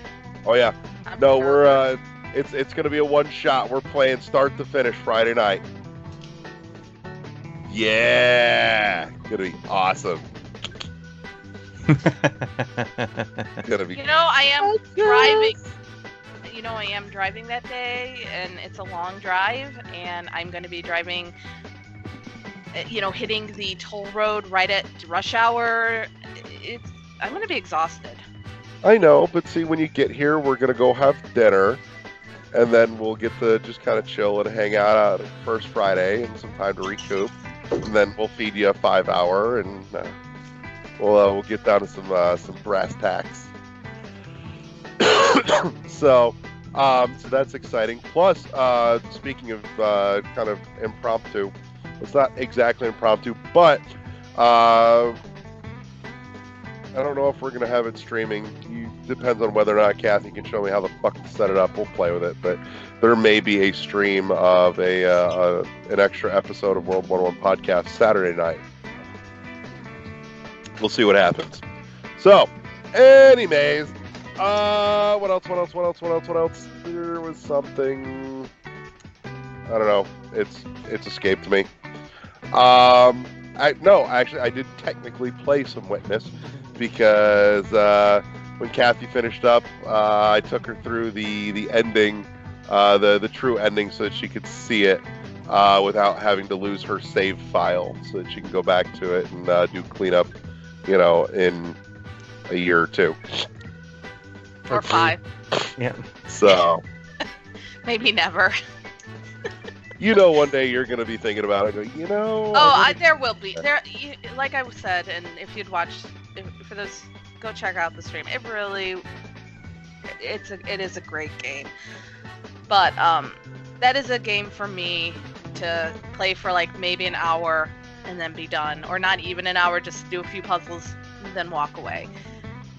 Oh yeah. I'm No, nervous. it's gonna be a one shot. We're playing start to finish Friday night. Yeah, gonna be awesome. Gonna be. You know, I am driving. You know, I am driving that day, and it's a long drive, and I'm going to be driving. You know, hitting the toll road right at rush hour. I'm going to be exhausted. I know, but see, when you get here, we're gonna go have dinner, and then we'll get to just kind of chill and hang out first Friday, and some time to recoup, and then we'll feed you a 5 hour, and we'll get down to some brass tacks. So that's exciting. Plus, speaking of kind of impromptu, it's not exactly impromptu, but I don't know if we're gonna have it streaming. Depends on whether or not Kathy can show me how the fuck to set it up. We'll play with it, but there may be a stream of an extra episode of World 101 Podcast Saturday night. We'll see what happens. So, anyways, what else? There was something. I don't know. It's escaped me. I did technically play some Witness because when Kathy finished up, I took her through the ending, the true ending, so that she could see it without having to lose her save file, so that she can go back to it and do cleanup, in a year or two. Or 5. Yeah. So, Maybe never. one day you're going to be thinking about it. Go, There will be. Like I said, and if you'd watched, for those, go check out the stream. It is a great game. But that is a game for me to play for like maybe an hour and then be done, or not even an hour, just do a few puzzles and then walk away.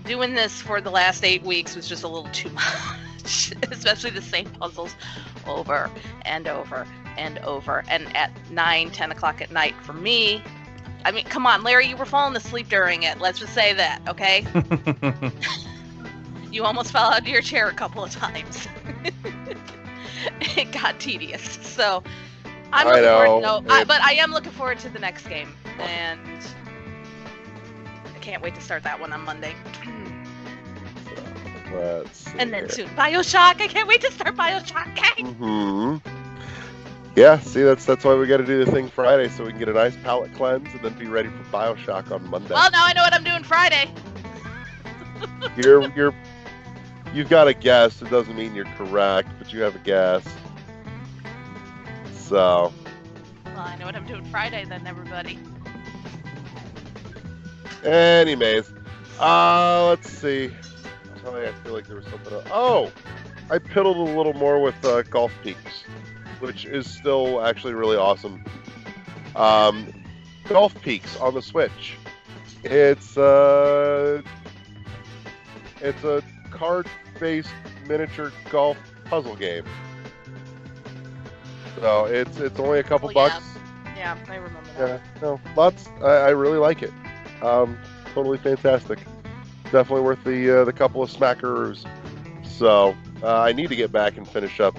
Doing this for the last 8 weeks was just a little too much, especially the same puzzles over and over and over, and at 9-10 o'clock at night for me. I mean, come on, Larry, you were falling asleep during it. Let's just say that, okay? You almost fell out of your chair a couple of times. It got tedious. So, I'm I looking forward. know, But I am looking forward to the next game, and I can't wait to start that one on Monday. Let's see And then here. soon, BioShock. I can't wait to start BioShock. Yeah, see, that's why we got to do the thing Friday, so we can get a nice palate cleanse and then be ready for BioShock on Monday. Well, now I know what I'm doing Friday. You've got a guess. It doesn't mean you're correct, but you have a guess. So, Well, I know what I'm doing Friday then, everybody. anyways, let's see. I feel like there was something else. Oh, I piddled a little more with Golf Peaks, which is still actually really awesome. Golf Peaks on the Switch. It's a card-based miniature golf puzzle game. So it's only a couple Oh, yeah. bucks. Yeah, I remember Yeah, that. no, lots. I really like it. Totally fantastic. Definitely worth the couple of smackaroos. So I need to get back and finish up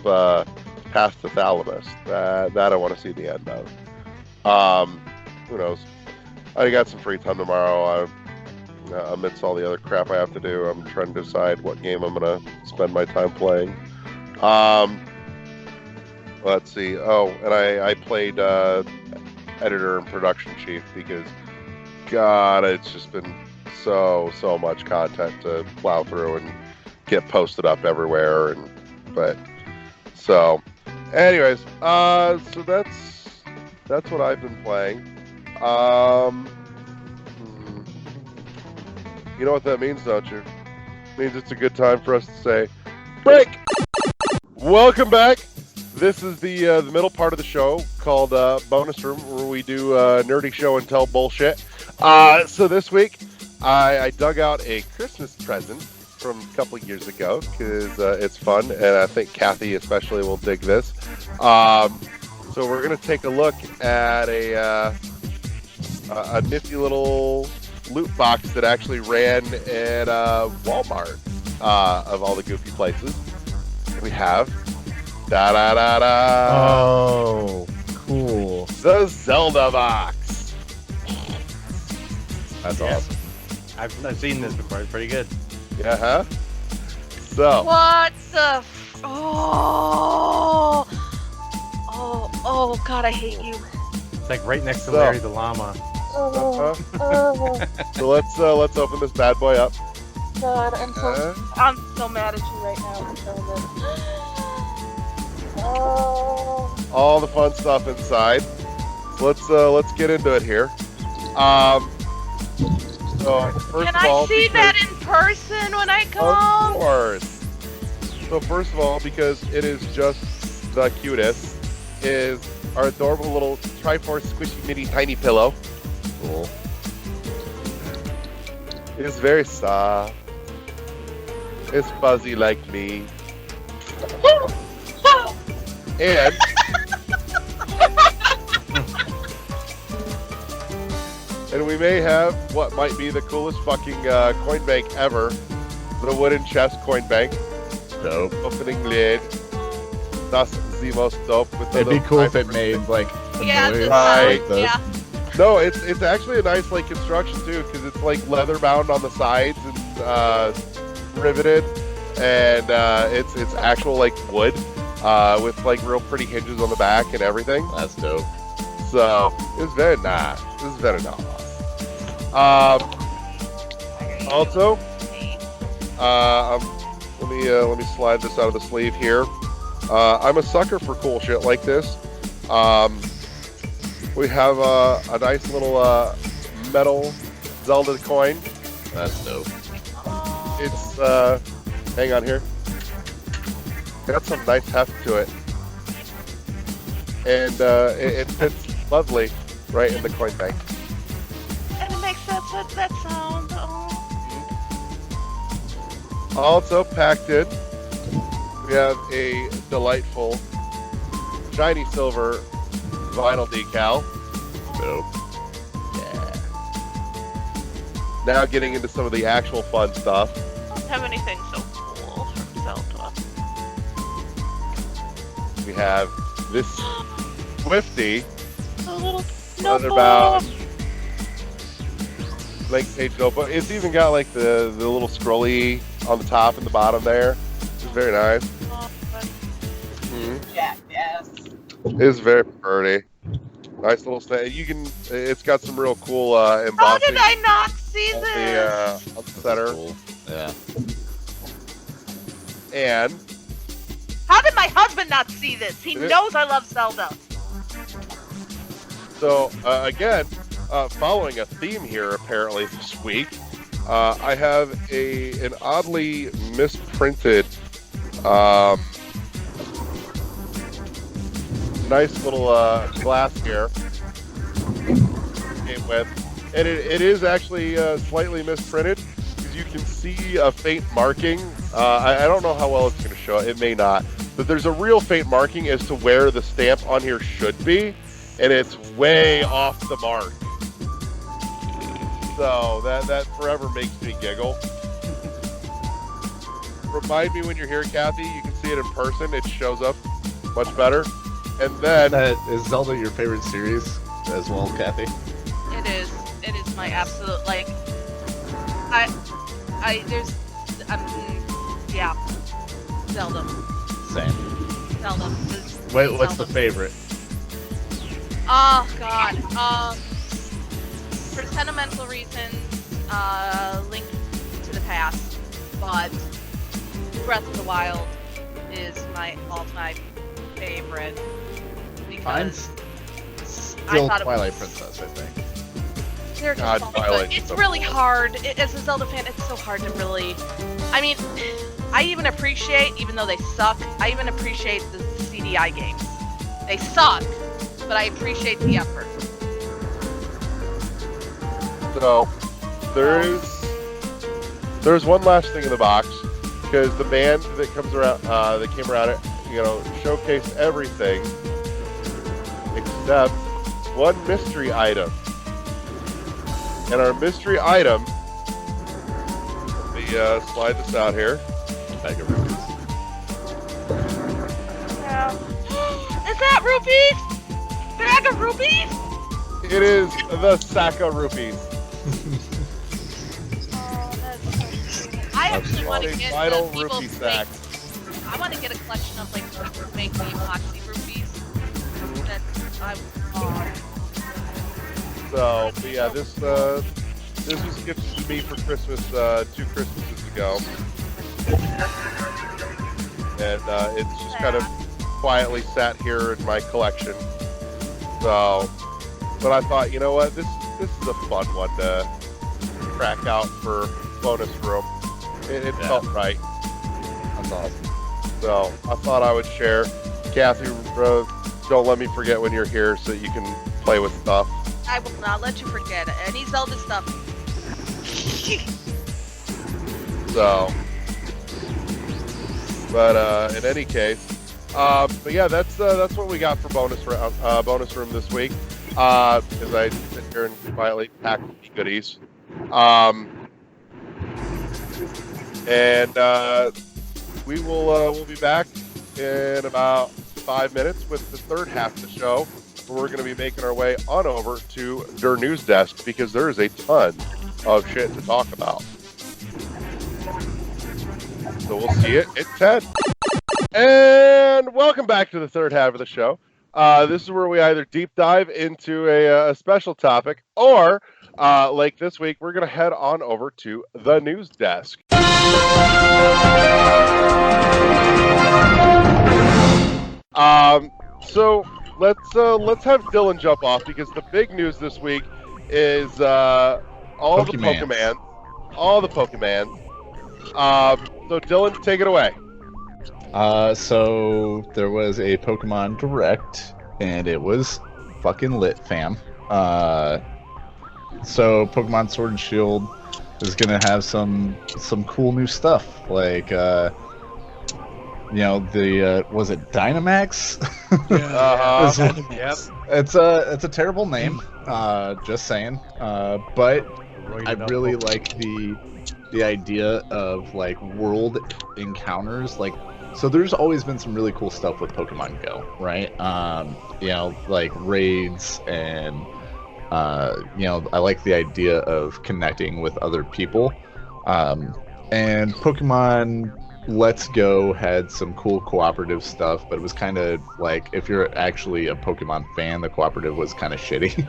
Path to Thalamus. That I want to see the end of. Who knows? I got some free time tomorrow. Amidst all the other crap I have to do, I'm trying to decide what game I'm gonna spend my time playing. Let's see. Oh, and I played editor and production chief because, God, it's just been so much content to plow through and get posted up everywhere. Anyways, so that's what I've been playing. You know what that means, don't you? It means it's a good time for us to say break. Welcome back. This is the middle part of the show called Bonus Room, where we do nerdy show and tell bullshit. So this week, I dug out a Christmas present from a couple of years ago because it's fun, and I think Kathy especially will dig this. So we're gonna take a look at a nifty little loot box that actually ran at Walmart, of all the goofy places. We have Oh, cool. the Zelda box. That's Yeah. awesome. I've seen this before. It's pretty good. Yeah, huh? So, What the? Oh, God, I hate you. It's like right next to So- Larry the llama. so let's open this bad boy up. God, I'm Uh, so mad at you right now. all the fun stuff inside. So let's get into it here. So first Can of all, I see that in person when I of come? course. So first of all, because it is just the cutest, is our adorable little Triforce squishy mini tiny pillow. Cool. It's very soft. It's fuzzy like me. And we may have what might be the coolest fucking coin bank ever. The wooden chest coin bank. Dope. Opening lid. That's the most dope. With the It'd be little cool if it timer. made like a Yeah, noise Right. like this. Yeah. No, it's actually a nice like construction too, because it's like leather bound on the sides and riveted, and it's actual like wood with like real pretty hinges on the back and everything. That's dope. So it's very nice. It's very nice. Also, let me slide this out of the sleeve here. I'm a sucker for cool shit like this. We have a nice little metal Zelda coin. That's dope. It's hang on here. Got some nice heft to it, and it fits lovely right in the coin bank. And it makes that sound. Oh. Also packed in, we have a delightful shiny silver vinyl decal. Dope. Yeah. Now getting into some of the actual fun stuff. I don't have anything so cool from Zelda. We have this Swifty. A little Another notebook. about blank page notebook. It's even got like the little scrolly on the top and the bottom there. It's very nice. Jackass. It's very pretty. Nice little stand. You can. It's got some real cool How embossing did I not see on this? on the center. Cool. Yeah. And How did my husband not see this? He It is- knows I love Zelda. so again, following a theme here apparently this week, I have an oddly misprinted, nice little glass here. Came with, and it is actually slightly misprinted because you can see a faint marking. I don't know how well it's going to show. It may not, but there's a real faint marking as to where the stamp on here should be, and it's way off the mark. So that forever makes me giggle. Remind me when you're here, Kathy. You can see it in person. It shows up much better. And then Is Zelda your favorite series as well, Kathy? It is. It is my absolute like. There's, yeah, Zelda. Same. Zelda. Wait, what's Zelda. the favorite? Oh God. For sentimental reasons, Link to the Past, but Breath of the Wild is my all-time favorite because Mine's I Still thought Twilight it was, Princess, I think. they're just God, so Twilight good. is It's so really cool. hard. As a Zelda fan, it's so hard to really. I mean, I even appreciate, even though they suck, I even appreciate the CDI games. They suck, but I appreciate the effort. So there's one last thing in the box because the band that comes around that came around it, showcased everything except one mystery item. And our mystery item, let me slide this out here. Bag of rupees. Yeah. Is that rupees? Bag of rupees? It is the sack of rupees. Oh, that's so cute. I actually want to A get vital the people rupee sack. I want to get a collection of like those who make the epoxy rupees. That I. Oh. So, but yeah, this was gifted to me for Christmas 2 Christmases ago, and it's just kind of quietly sat here in my collection. So, but I thought, you know what, this is a fun one to crack out for bonus room. It felt right. That's awesome. So I thought I would share. Kathy, don't let me forget when you're here so that you can play with stuff. I will not let you forget any Zelda stuff. So, but in any case, but yeah, that's what we got for bonus room this week. As I sit here and quietly pack the goodies, and we'll be back in about 5 minutes with the third half of the show, where we're going to be making our way on over to their news desk because there is a ton of shit to talk about. So we'll see it at 10. And welcome back to the third half of the show. This is where we either deep dive into a special topic or, like this week, we're going to head on over to the news desk. So let's have Dylan jump off because the big news this week is all the Pokemans. So Dylan, take it away. So there was a Pokemon Direct, and it was fucking lit, fam. So Pokemon Sword and Shield is gonna have some cool new stuff, like was it Dynamax? Yep. It's a terrible name. Just saying. But I really like the idea of like world encounters, like So there's always been some really cool stuff with Pokemon Go, right? You know, like raids and you know, I like the idea of connecting with other people. And Pokemon Let's Go had some cool cooperative stuff, but it was kind of like, if you're actually a Pokemon fan, the cooperative was kind of shitty.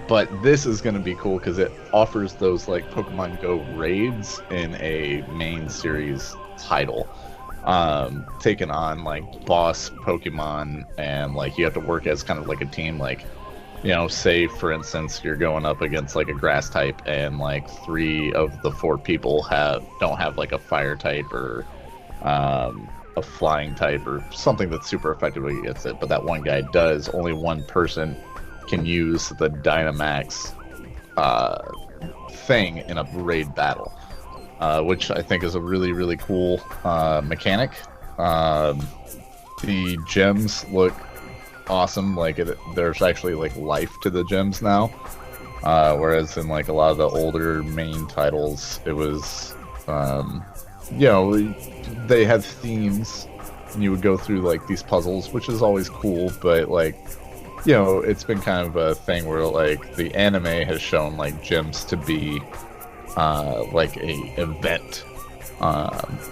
But this is going to be cool because it offers those like Pokemon Go raids in a main series title, taking on like boss Pokemon, and like you have to work as kind of like a team. Like, you know, say for instance you're going up against like a grass type, and like 3 of the 4 people don't have like a fire type or a flying type or something that's super effective against it, but that one guy does. Only one person can use the Dynamax thing in a raid battle, which I think is a really, really cool mechanic. The gems look awesome. Like there's actually like life to the gems now, whereas in like a lot of the older main titles, it was, you know, they had themes and you would go through like these puzzles, which is always cool, but like, you know, it's been kind of a thing where like the anime has shown like gyms to be like a event,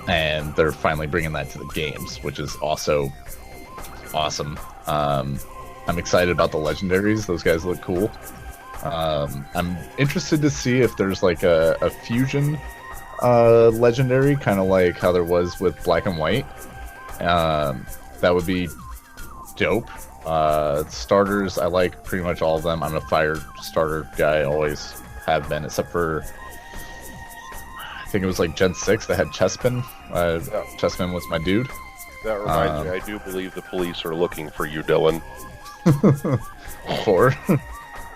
and they're finally bringing that to the games, which is also awesome. I'm excited about the legendaries. Those guys look cool. I'm interested to see if there's like a fusion legendary, kind of like how there was with Black and White. That would be dope. Starters, I like pretty much all of them. I'm a fire starter guy, always have been, except for I think it was like Gen 6 that had Chespin. Chespin was my dude. That reminds me, I do believe the police are looking for you, Dylan. For?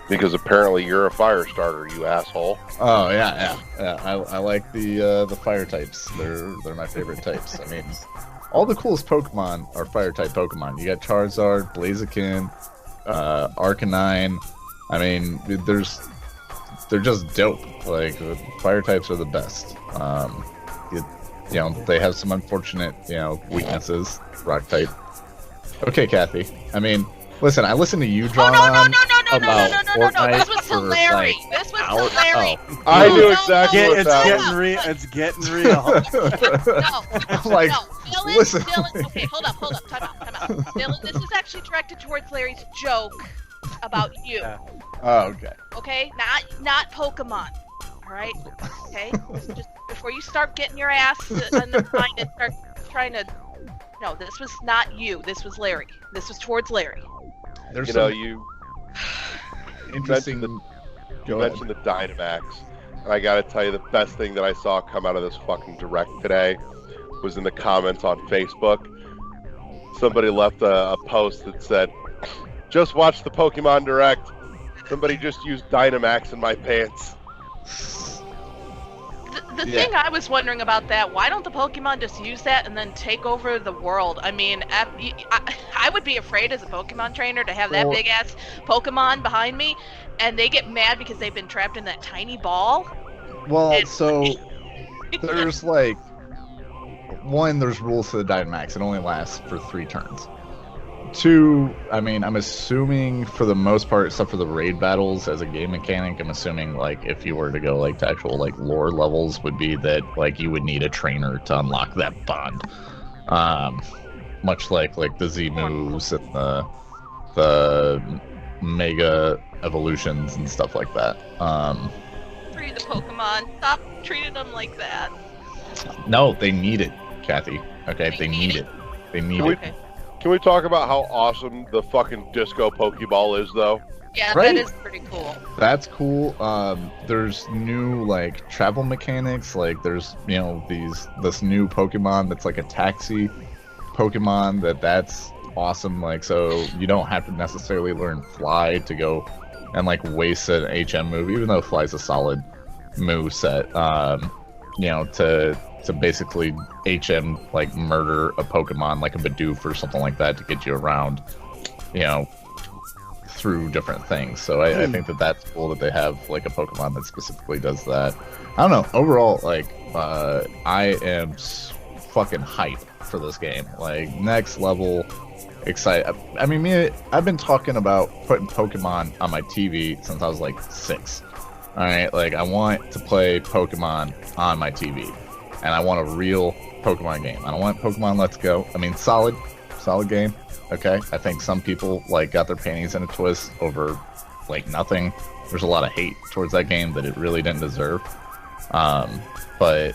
Because apparently you're a fire starter, you asshole. Oh yeah. I like the fire types. They're my favorite types. I mean, all the coolest Pokemon are fire type Pokemon. You got Charizard, Blaziken, Arcanine. I mean, they're just dope. Like, fire types are the best. You know, they have some unfortunate, you know, weaknesses. Rock type. Okay, Kathy. I mean, listen, I listened to you drone on about Fortnite. This was hilarious. This was hilarious. I knew exactly what that was. It's getting real. No, Like, Dylan, listen. Dylan, okay, hold up, time out. Dylan, this is actually directed towards Larry's joke about you. Oh, okay. Okay, not Pokemon. All right, okay. Just before you start getting your ass in the mind and start trying to. No, this was not you. This was Larry. This was towards Larry. There's You some know, you interesting. mentioned the Dynamax, and I gotta tell you, the best thing that I saw come out of this fucking direct today was in the comments on Facebook. Somebody left a post that said, "Just watch the Pokemon Direct. Somebody just used Dynamax in my pants." The thing I was wondering about that, why don't the Pokemon just use that and then take over the world? I mean, I would be afraid as a Pokemon trainer to have that big-ass Pokemon behind me, and they get mad because they've been trapped in that tiny ball. Well, so there's like there's rules to the Dynamax. It only lasts for 3 turns. 2, I mean, I'm assuming for the most part, except for the raid battles as a game mechanic, I'm assuming like if you were to go like to actual like lore levels, would be that like you would need a trainer to unlock that bond. Much like the Z moves and the mega evolutions and stuff like that. Free the Pokemon. Stop treating them like that. No, they need it, Kathy. Okay, they need it. They need it. Okay. Can we talk about how awesome the fucking Disco Pokeball is, though? Yeah, Right? that is pretty cool. That's cool. There's new like travel mechanics. Like there's, you know, this new Pokemon that's like a taxi Pokemon that's awesome. Like, so you don't have to necessarily learn Fly to go and like waste an HM move, even though Fly's a solid move set. You know, to basically HM like murder a Pokemon like a Bidoof or something like that to get you around, you know, through different things. So I think that's cool that they have like a Pokemon that specifically does that. I don't know. Overall, like I am fucking hype for this game. Like, next level excited. I mean, I've been talking about putting Pokemon on my TV since I was like 6. Alright, like, I want to play Pokemon on my TV. And I want a real Pokemon game. I don't want Pokemon Let's Go. I mean, solid game. Okay, I think some people, like, got their panties in a twist over, like, nothing. There's a lot of hate towards that game that it really didn't deserve. But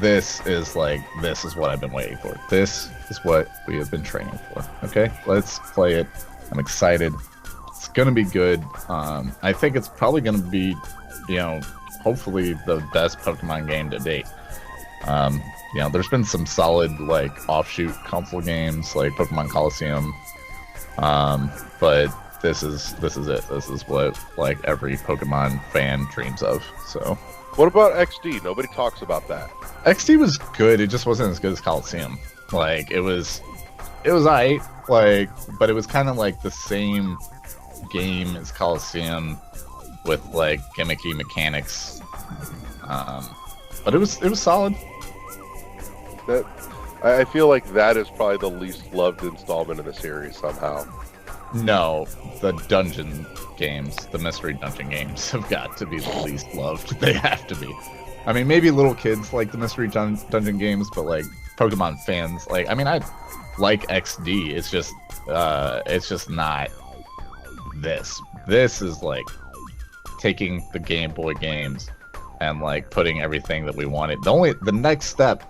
this is what I've been waiting for. This is what we have been training for. Okay, let's play it. I'm excited. It's gonna be good. I think it's probably gonna be, hopefully the best Pokemon game to date. There's been some solid, like, offshoot console games, like Pokemon Coliseum. But this is it. This is what, like, every Pokemon fan dreams of. So. What about XD? Nobody talks about that. XD was good. It just wasn't as good as Coliseum. Like, it was alright. Like, but it was kind of like the same game as Coliseum with, like, gimmicky mechanics. But it was solid. I feel like that is probably the least loved installment in the series somehow. No, the dungeon games, the mystery dungeon games, have got to be the least loved. They have to be. I mean, maybe little kids like the mystery dungeon games, but, like, Pokemon fans, like, I mean, I like XD. It's just not this. This is, like, taking the Game Boy games and, like, putting everything that we wanted. The next step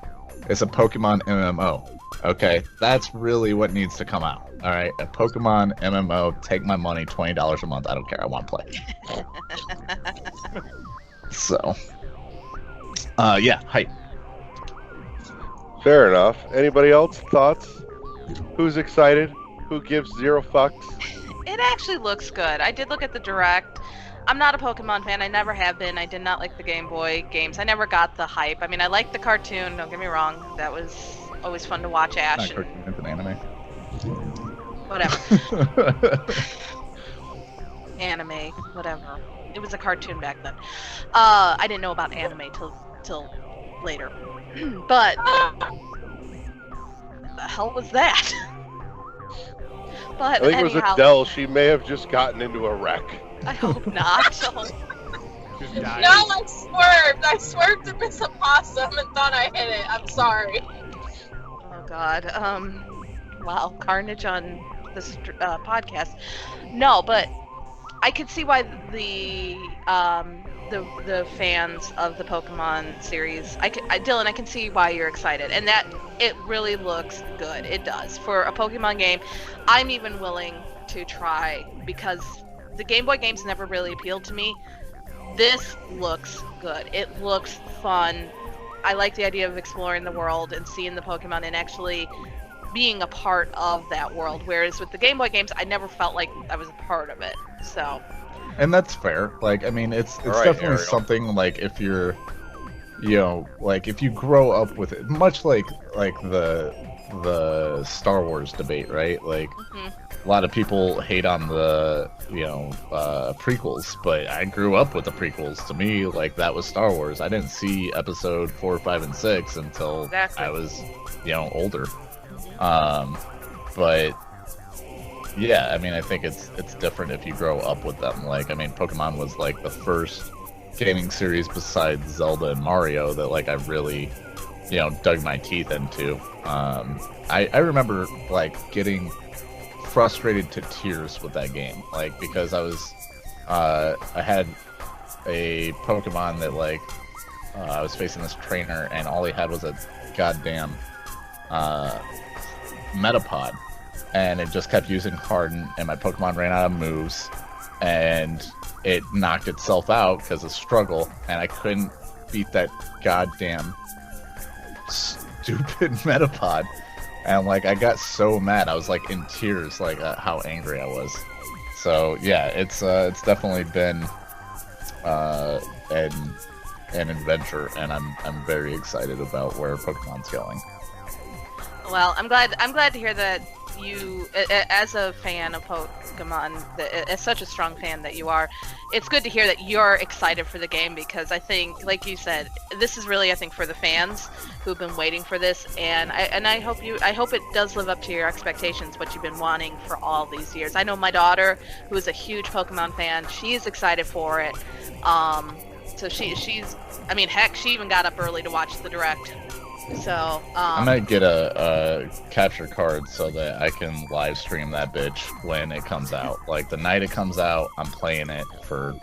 is a Pokemon MMO. Okay, that's really what needs to come out. All right, a Pokemon MMO. Take my money, $20 a month. I don't care. I want to play. So, yeah, hype. Fair enough. Anybody else? Thoughts? Who's excited? Who gives zero fucks? It actually looks good. I did look at the Direct. I'm not a Pokemon fan. I never have been. I did not like the Game Boy games. I never got the hype. I mean, I liked the cartoon. Don't get me wrong. That was always fun to watch Ash. Not cartoon, it's an anime. Whatever. Anime, whatever. It was a cartoon back then. I didn't know about anime till later. But what the hell was that? But I think it was anyhow, Adele. She may have just gotten into a wreck. I hope not. No, I swerved to miss a possum and thought I hit it. I'm sorry. Oh God. Wow, carnage on this podcast. No, but I could see why the fans of the Pokemon series. Dylan, I can see why you're excited, and that it really looks good. It does for a Pokemon game. I'm even willing to try because the Game Boy games never really appealed to me. This looks good. It looks fun. I like the idea of exploring the world and seeing the Pokemon and actually being a part of that world. Whereas with the Game Boy games, I never felt like I was a part of it. So. And that's fair. Like, I mean, it's right, definitely Ariel. something, like, if you're, like, if you grow up with it, much like the Star Wars debate, right? Like, a lot of people hate on the, prequels, but I grew up with the prequels. To me, like, that was Star Wars. I didn't see episode 4, 5, and 6 until I was, older. But yeah, I mean, I think it's different if you grow up with them. Like, I mean, Pokemon was, like, the first gaming series besides Zelda and Mario that, like, I really, dug my teeth into. I remember, like, getting frustrated to tears with that game, like, because I had a Pokemon that, like, I was facing this trainer and all he had was a goddamn Metapod, and it just kept using Harden, and my Pokemon ran out of moves, and it knocked itself out because of struggle, and I couldn't beat that goddamn stupid Metapod. And, like, I got so mad. I was, like, in tears, like, how angry I was. So, yeah, it's definitely been an adventure, and I'm very excited about where Pokemon's going. Well, I'm glad to hear that you, as a fan of Pokemon, as such a strong fan that you are, it's good to hear that you're excited for the game, because I think, like you said, this is really, I think, for the fans who've been waiting for this, and I hope it does live up to your expectations, what you've been wanting for all these years. I know my daughter, who is a huge Pokemon fan, she's excited for it. So she's, I mean, heck, she even got up early to watch the Direct. So, I might get a capture card so that I can live stream that bitch when it comes out. Like, the night it comes out, I'm playing it for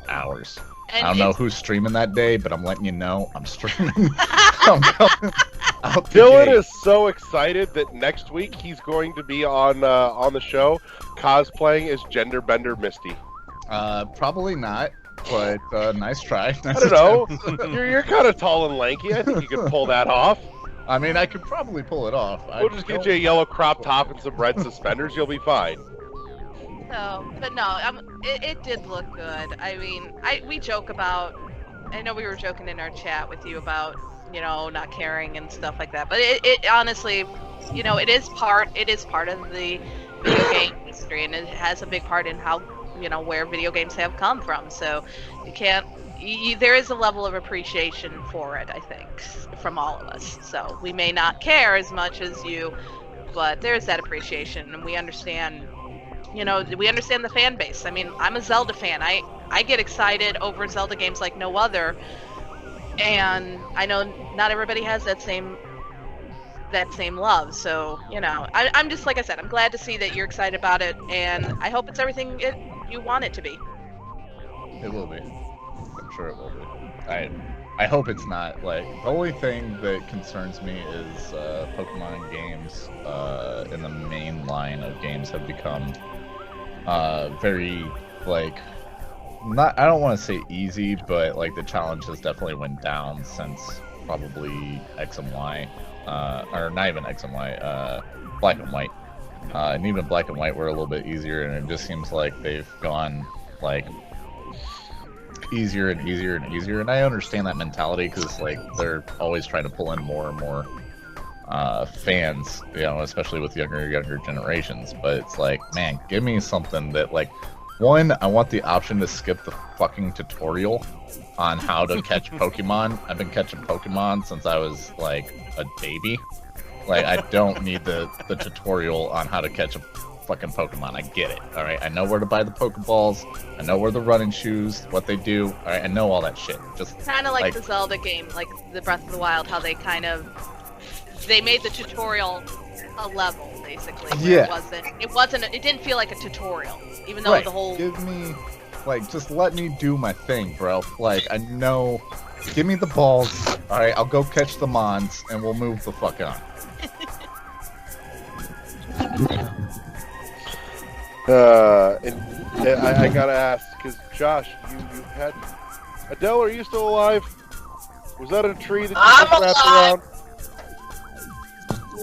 hours. And I don't know who's streaming that day, but I'm letting you know I'm streaming. I'm going out the Dylan gate. is so excited that next week he's going to be on the show cosplaying as Gender Bender Misty. Probably not, but nice try. I don't know. You're kind of tall and lanky. I think you could pull that off. I mean, I could probably pull it off. We'll just get you a yellow crop top and some red suspenders. You'll be fine. So, but no, it did look good. I mean, we joke about. I know we were joking in our chat with you about, you know, not caring and stuff like that. But it honestly, you know, it is part of the video game history, and it has a big part in how, you know, where video games have come from. So you can't. There is a level of appreciation for it, I think, from all of us. So we may not care as much as you, but there's that appreciation, and we understand. You know, we understand the fan base. I mean, I'm a Zelda fan. I get excited over Zelda games like no other, and I know not everybody has that same love. So, you know, I'm just, like I said, I'm glad to see that you're excited about it, and I hope it's everything you want it to be. It will be. I'm sure it will be. I hope it's not. Like, the only thing that concerns me is Pokemon games in the main line of games have become very, like, not, I don't want to say easy, but like the challenge has definitely went down since probably X and Y, or not even X and Y, Black and White. And even Black and White were a little bit easier, and it just seems like they've gone like easier and easier and easier. And I understand that mentality, because like they're always trying to pull in more and more fans, you know, especially with younger generations. But it's like, man, give me something that, like, one, I want the option to skip the fucking tutorial on how to catch Pokemon. I've been catching Pokemon since I was like a baby. Like, I don't need the tutorial on how to catch a fucking Pokemon. I get it. All right, I know where to buy the Pokeballs. I know where the running shoes, what they do. All right, I know all that shit. Just kind of like the Zelda game, like the Breath of the Wild, how they they made the tutorial a level, basically. Yeah. It didn't feel like a tutorial, even though right. the whole. Give me, like, just let me do my thing, bro. Like, I know. Give me the balls. All right, I'll go catch the Mons, and we'll move the fuck on. And I gotta ask, because Josh, you had Adele. Are you still alive? Was that a tree that you I'm wrapped alive. around?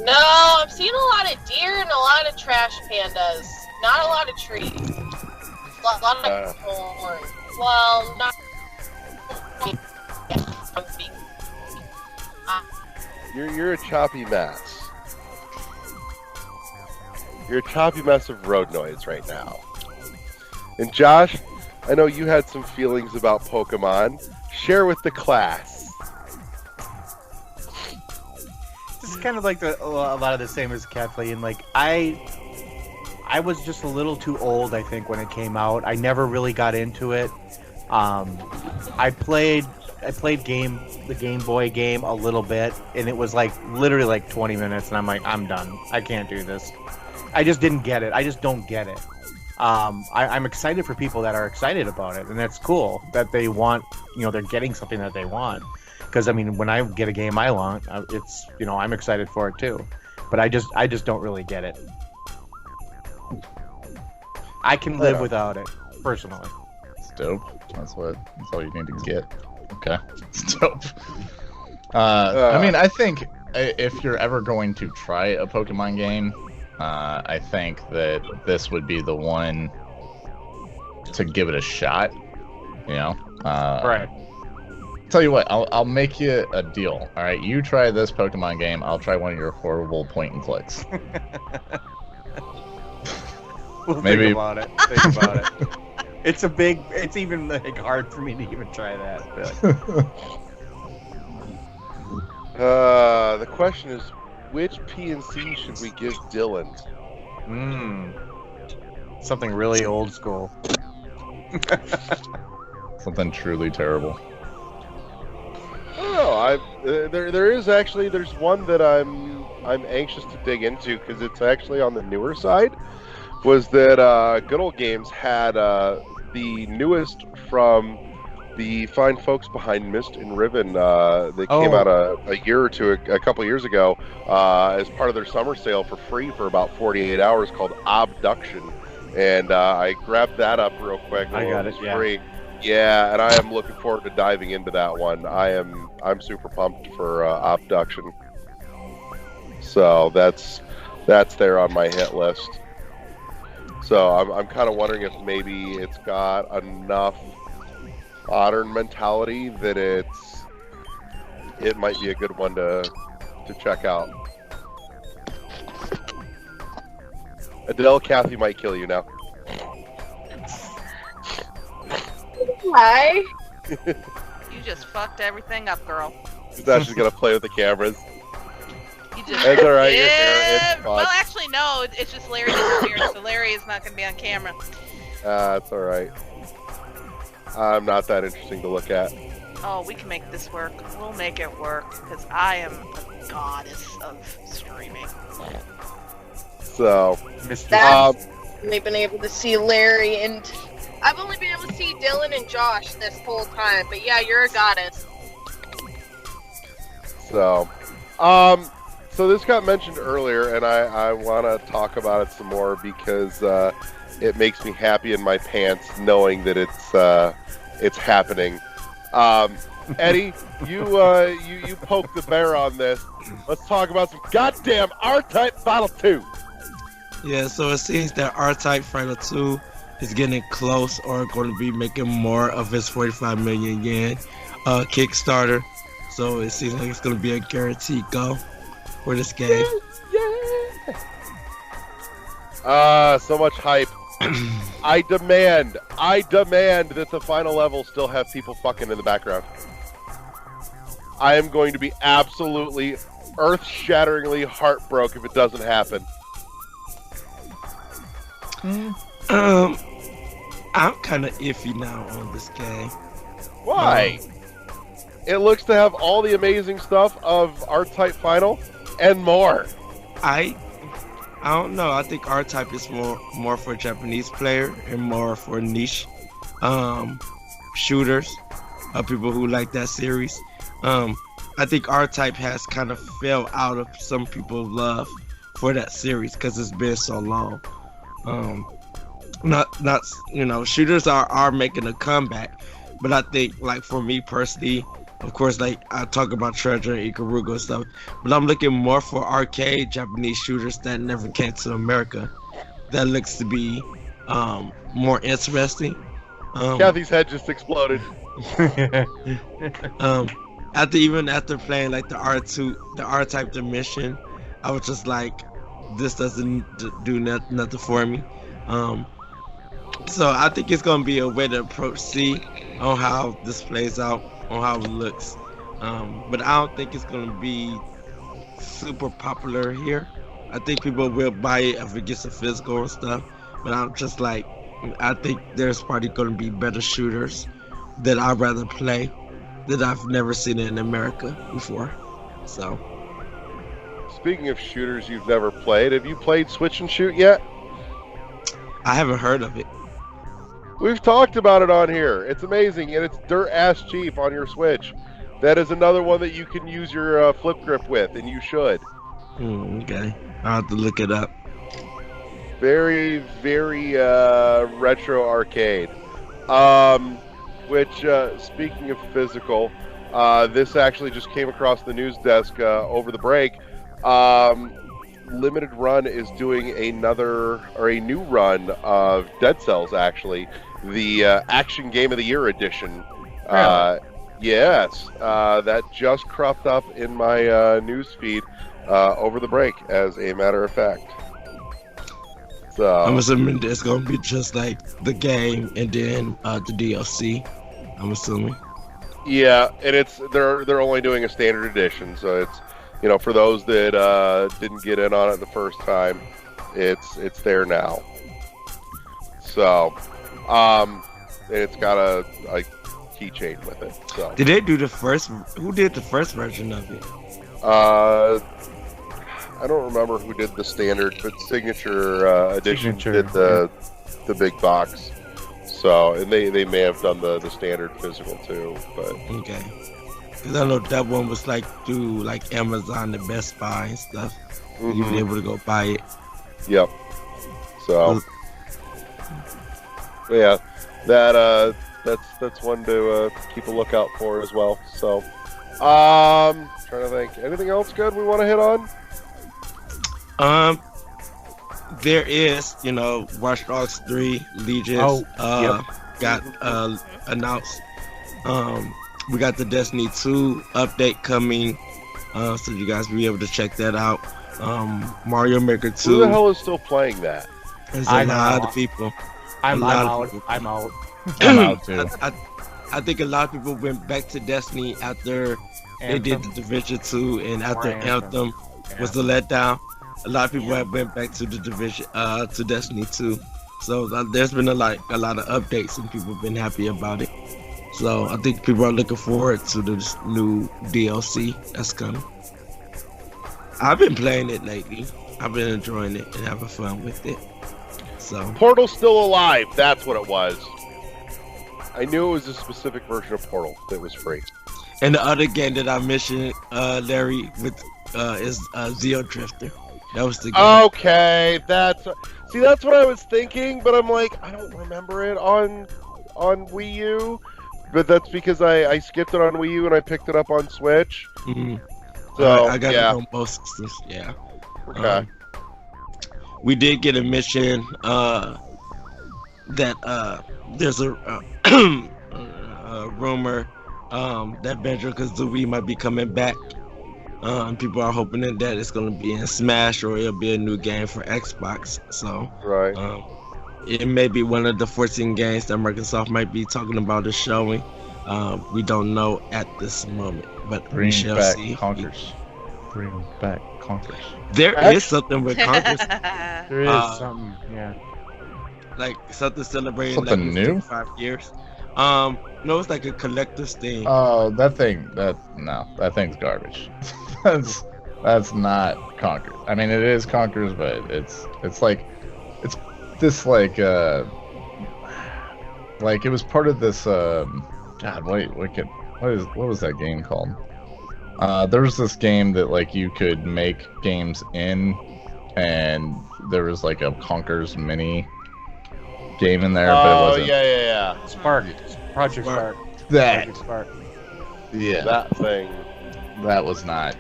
No, I'm seeing a lot of deer and a lot of trash pandas. Not a lot of trees. A lot of corn. Well, not. You're a choppy mess. You're a choppy mess of road noise right now. And Josh, I know you had some feelings about Pokemon. Share with the class. This is kind of like a lot of the same as Kathleen. Like, I was just a little too old, I think, when it came out. I never really got into it. I played the Game Boy game a little bit, and it was like literally like 20 minutes, and I'm like, I'm done. I can't do this. I just didn't get it. I just don't get it. I'm excited for people that are excited about it, and that's cool that they want, you know, they're getting something that they want. Because I mean, when I get a game I want, it's, you know, I'm excited for it too. But I just don't really get it. I can live without it, personally. It's dope. That's all you need to get. Okay, it's dope. I mean, I think if you're ever going to try a Pokemon game, I think that this would be the one to give it a shot. You know, Right. Tell you what, I'll make you a deal. All right, you try this Pokemon game. I'll try one of your horrible point and clicks. We'll Maybe. think about it. Think about it. It's even like hard for me to even try that. But, The question is, which PNC should we give Dylan? something really old school. Something truly terrible. I don't know. There's one that I'm anxious to dig into because it's actually on the newer side. Was that Good Old Games had the newest from the fine folks behind Mist and Riven that came out a year or two, a couple years ago, as part of their summer sale for free for about 48 hours called Abduction. And I grabbed that up real quick. I got it, yeah. Free. Yeah, and I am looking forward to diving into that one. I'm super pumped for Abduction. So that's there on my hit list. So I'm kind of wondering if maybe it's got enough modern mentality that it might be a good one to check out. Adele, Kathy might kill you now. Why? You just fucked everything up, girl. Now she's gonna play with the cameras. You just It's all right. You're Yeah. here. It's fun. Well, actually, no. It's just Larry disappeared, so Larry is not going to be on camera. It's all right. I'm not that interesting to look at. Oh, we can make this work. We'll make it work because I am the goddess of streaming. So, That's only been able to see Larry, and I've only been able to see Dylan and Josh this whole time. But yeah, you're a goddess. so this got mentioned earlier, and I want to talk about it some more because it makes me happy in my pants knowing that it's happening. Eddie, you poked the bear on this. Let's talk about some goddamn R-Type Final 2. Yeah, so it seems that R-Type Final 2 is getting close or going to be making more of his 45 million yen Kickstarter. So it seems like it's going to be a guaranteed go for this game. So much hype. I demand that the final level still have people fucking in the background. I am going to be absolutely earth-shatteringly heartbroken if it doesn't happen. I'm kind of iffy now on this game. Why? It looks to have all the amazing stuff of R-Type Final and more. I don't know. I think R-Type is more for Japanese player and more for niche shooters, people who like that series. I think R-Type has kind of fell out of some people's love for that series because it's been so long. Not shooters are making a comeback, but I think like for me personally, of course, like I talk about Treasure and Ikaruga and stuff, but I'm looking more for arcade Japanese shooters that never came to America. That looks to be more interesting. Kathy's head just exploded. After playing like the R-Type Dimension, I was just like, this doesn't do nothing for me. So I think it's gonna be a way to approach C on how this plays out, on how it looks. But I don't think it's gonna be super popular here. I think people will buy it if it gets a physical and stuff. But I'm just like, I think there's probably gonna be better shooters that I'd rather play that I've never seen in America before. So. Speaking of shooters you've never played, have you played Switch and Shoot yet? I haven't heard of it. We've talked about it on here. It's amazing, and it's dirt ass cheap on your Switch. That is another one that you can use your flip grip with, and you should. Okay, I'll have to look it up. Very, very retro arcade. Which, speaking of physical, this actually just came across the news desk over the break. Limited Run is doing a new run of Dead Cells, actually. The Action Game of the Year edition. Really? Yes. That just cropped up in my news feed over the break, as a matter of fact. I'm So assuming it's gonna be just like the game and then the DLC. I'm assuming. yeah, and they're only doing a standard edition, so it's for those that didn't get in on it the first time, it's there now. So, and it's got a keychain with it. So Did they do the first? Who did the first version of it? I don't remember who did the standard, but Signature Edition Signature, did the big box. So, and they may have done the standard physical too, but Okay. Because I know that one was like through like Amazon and Best Buy and stuff. You were able to go buy it. yep. So, but yeah, that's one to keep a lookout for as well. So, trying to think, anything else good we want to hit on? There is, Watch Dogs 3 Legions got announced. We got the Destiny 2 update coming, so you guys will be able to check that out. Mario Maker 2. Who the hell is still playing that? There's I a lot know. of people. I'm A lot out. of people. I'm out. I'm out too. I think a lot of people went back to Destiny after they did the Division 2 and after Anthem was the letdown. A lot of people have went back to the Division to Destiny 2. So there's been a lot of updates and people have been happy about it. So I think people are looking forward to this new DLC that's coming. I've been playing it lately. I've been enjoying it and having fun with it. So Portal's still alive. That's what it was. I knew it was a specific version of Portal that was free. and the other game that I mentioned, Larry, with is Zeo Drifter. That was the game. Okay, that's what I was thinking, but I'm like, I don't remember it on Wii U. But that's because I skipped it on Wii U and I picked it up on Switch. Mhm. So I got yeah, it on both systems. Yeah. okay. We did get a mission that there's a rumor that Banjo-Kazooie might be coming back. People are hoping that it's going to be in Smash or it'll be a new game for Xbox. So Right. it may be one of the 14 games that Microsoft might be talking about or showing. We don't know at this moment, but we Bring shall back see. Conkers. Bring back Conkers. There Actually- is something with Congress, There is Uh, something, yeah. like something celebrating Something like new? 5 years. No, it's like a collector's thing. Oh, that thing's garbage. that's not Conkers. I mean, it is Conkers, but it's this like it was part of this God, what was that game called? There was this game that like you could make games in, and there was like a Conkers mini game in there, but it Oh wasn't yeah. Spark. Project Spark. that. Project Spark. Yeah, That thing. that was not.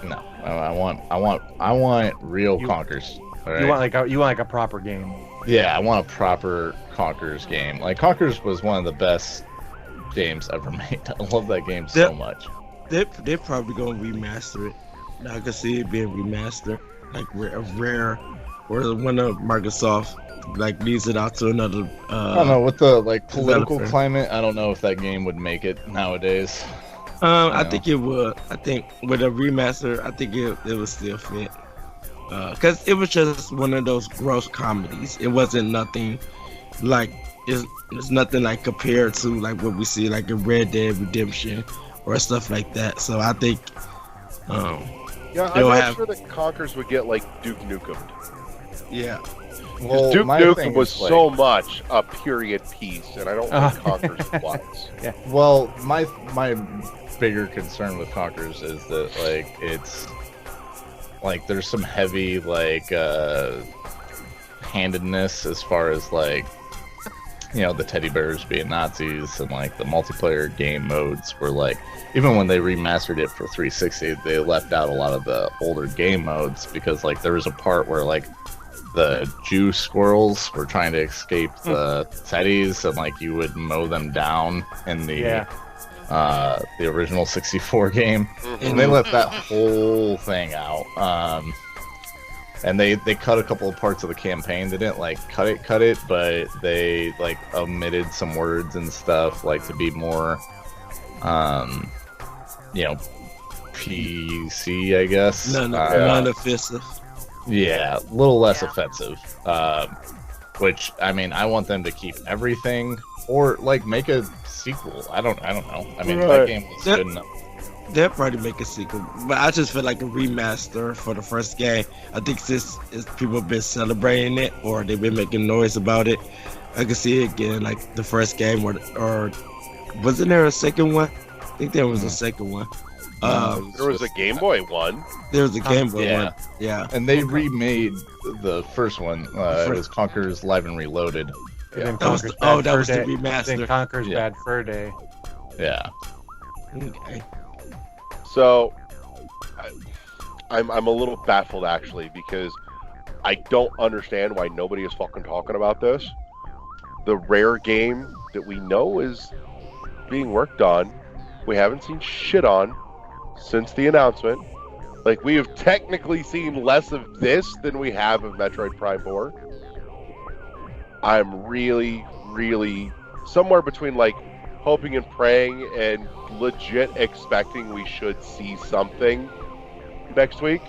No, I want real You- Conkers. All right? You want like a proper game. Yeah, I want a proper Conkers game. Like Conkers was one of the best games ever made. I love that game so Yeah. much. They're probably gonna remaster it. I can see it being remastered, like a rare, or one of Microsoft like leads it out to another. I don't know, with the like political developer. climate, I don't know if that game would make it nowadays. I think it would. I think with a remaster, I think it would still fit. Cause it was just one of those gross comedies. It wasn't nothing like it's nothing like compared to like what we see like in Red Dead Redemption or stuff like that. So I think Yeah, I'm They'll not have- sure that Conkers would get like Duke Nukem. yeah. Well, Duke my Nukem thing was is, like- so much a period piece, and I don't think Conkers was. Well, my bigger concern with Conkers is that like it's like there's some heavy like handedness as far as like the teddy bears being Nazis, and like the multiplayer game modes were like, even when they remastered it for 360, they left out a lot of the older game modes because like there was a part where like the Jew squirrels were trying to escape the teddies, and like you would mow them down in the original 64 game. And they left that whole thing out. and they cut a couple of parts of the campaign. They didn't like cut it, but they like omitted some words and stuff like to be more, you know, PC, I guess. Non-offensive. Yeah, a little less Yeah. offensive. Which I mean, I want them to keep everything or like make a sequel. I don't know. I mean, Right. that game was That- good enough. They'll probably make a sequel, but I just feel like a remaster for the first game. I think since people have been celebrating it or they've been making noise about it, I can see it again like the first game or wasn't there a second one? I think there was a second one. There was a Game Boy one. There was a Game Boy yeah. one. Yeah. And they remade the first one. It was Conker's Live and Reloaded. And then That was Conker's the, oh, Bad that Fur was the Day. remaster. Then Conker's Yeah. Bad Fur Day. Yeah. Okay. So, I'm a little baffled actually because I don't understand why nobody is fucking talking about this. The rare game that we know is being worked on, we haven't seen shit on since the announcement. Like, we have technically seen less of this than we have of Metroid Prime 4. I'm really, really somewhere between like hoping and praying and legit expecting we should see something next week.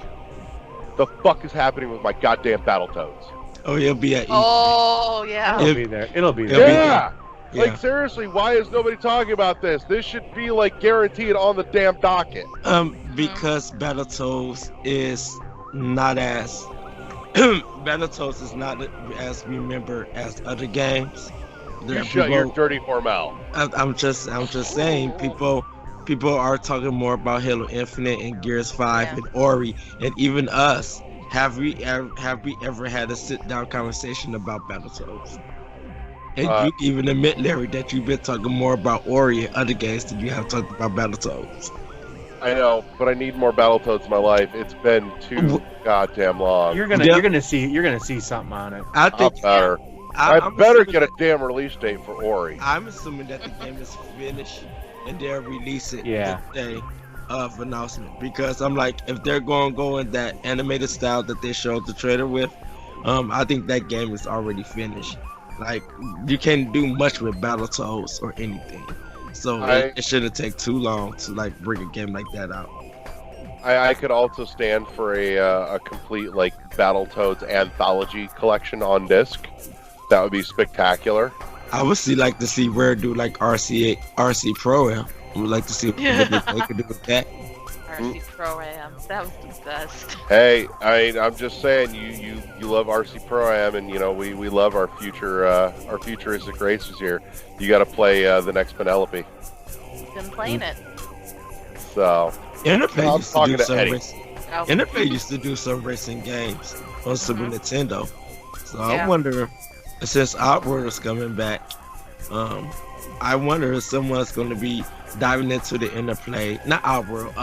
The fuck is happening with my goddamn Battletoads? Oh, he'll be at E. Oh yeah. It'll be there. It'll be It'll there. be Yeah! Yeah. Like, seriously, why is nobody talking about this? This should be, like, guaranteed on the damn docket. Because Battletoads is not as Battletoads is not as remembered as other games. There You are shut your people- dirty whore mouth. I'm just saying people are talking more about Halo Infinite and Gears 5 Yeah. and Ori and even us. Have we ever had a sit down conversation about Battletoads? And you even admit, Larry, that you've been talking more about Ori and other games than you have talked about Battletoads. I know, but I need more Battletoads in my life. It's been too goddamn long. You're Yeah. gonna see something on it. I I think better. I'm better assuming get a damn release date for Ori. I'm assuming that the game is finished and they'll release it Yeah. the day of announcement, because I'm like, if they're going to go in that animated style that they showed the trailer with, I think that game is already finished. Like, you can't do much with Battletoads or anything, so it shouldn't take too long to like bring a game like that out. I could also stand for a complete like Battletoads anthology collection on disc. That would be spectacular. I would like to see Rare do like RC Pro-Am. I would like to see what they could do with that. RC Pro-Am. That was the best. Hey, I'm just saying, you love RC Pro-Am, and you know we love our futuristic racers here. You got to play the next Penelope. Been playing it. So Interplay I'm used to talking do to some Eddie. racing. Oh. Interplay used to do some racing games on Super Nintendo. So Yeah. I wonder, since Outworld is coming back, I wonder if someone's going to be diving into the Interplay, not Outworld,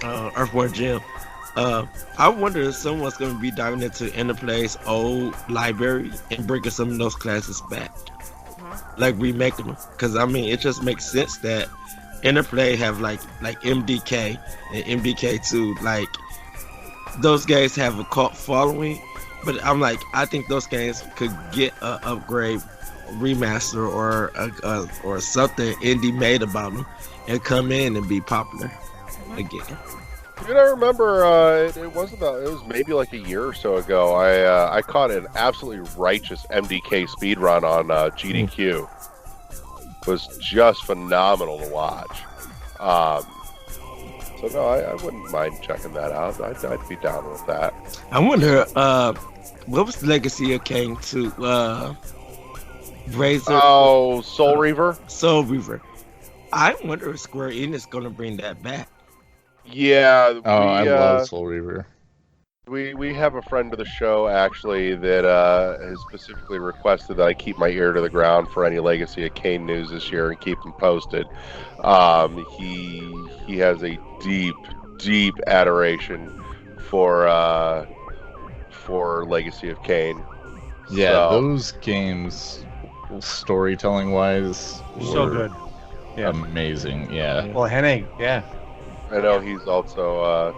Earthworm Jim. I wonder if someone's going to be diving into Interplay's old library and bringing some of those classes back, like remaking them. Because I mean, it just makes sense that Interplay have like MDK and MDK2, like those games have a cult following, but I'm like, I think those games could get a upgrade, remaster, or something indie made about them and come in and be popular again. you know, I remember it was maybe like a year or so ago. I caught an absolutely righteous MDK speedrun on GDQ. It was just phenomenal to watch. So no, I wouldn't mind checking that out. I'd be down with that. I wonder, what was the legacy of Kane to Razor Oh, Soul Reaver? Soul Reaver? I wonder if Square Enix is gonna bring that back. Yeah. I love Soul Reaver. We have a friend of the show actually that has specifically requested that I keep my ear to the ground for any Legacy of Kain news this year and keep him posted. He has a deep adoration for Legacy of Kain. Yeah, So- those games, storytelling wise, So were good. Yeah. amazing. Yeah. Well, Henning, yeah. I know he's also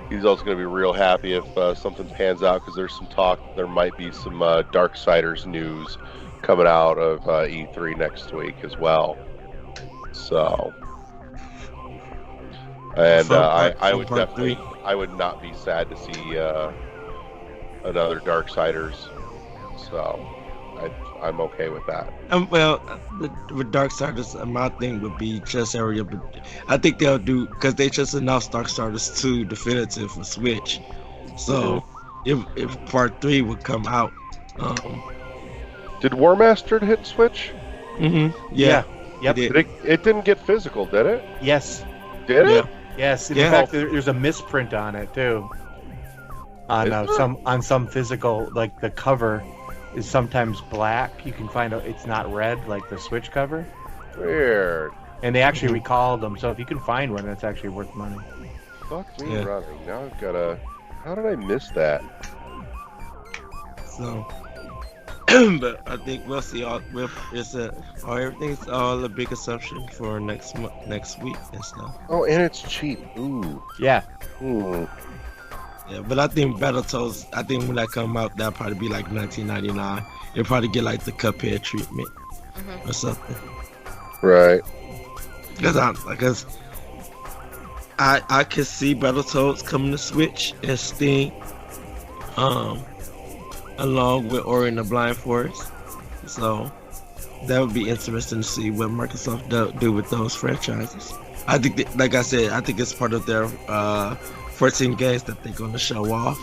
He's also going to be real happy if something pans out, because there's some talk there might be some Darksiders news coming out of E3 next week as well. So, and I would definitely, I would not be sad to see another Darksiders. So, I'm okay with that. Well, with Darksiders, my thing would be chess area, but I think they'll do, because they just announced Darksiders 2 definitive for Switch. So if part 3 would come out, did War Master hit Switch? Yeah. Yep. It didn't get physical, did it? Yes. Did it? Yes. In Yeah. fact, there's a misprint on it too. On some physical, like the cover is sometimes black. You can find out it's not red like the Switch cover. Weird. And they actually recalled them, so if you can find one, it's actually worth money. Fuck me running. Now I've gotta. How did I miss that? So, but I think we'll see. Everything's all a big assumption for next week and stuff. Oh, and it's cheap. Ooh. Yeah. Ooh. Yeah, but I think Battletoads, I think when that come out, that'll probably be like $19.99. You'll probably get like the Cuphead treatment or something. Right. Because I could see Battletoads coming to Switch and Steam, along with Ori and the Blind Forest. So that would be interesting to see what Microsoft do with those franchises. I think, like I said, I think it's part of their 14 games that they're going to show off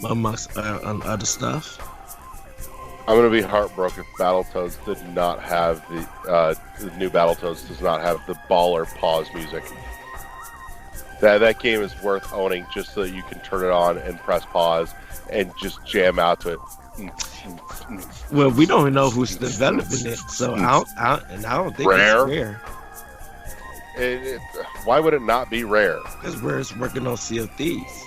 amongst other stuff. I'm gonna be heartbroken if Battletoads did not have the new Battletoads does not have the baller pause music. That game is worth owning just so that you can turn it on and press pause and just jam out to it. Well, we don't know who's developing it, so I don't think Rare? it's Rare. Why would it not be Rare? Because Rare's working on Sea of Thieves.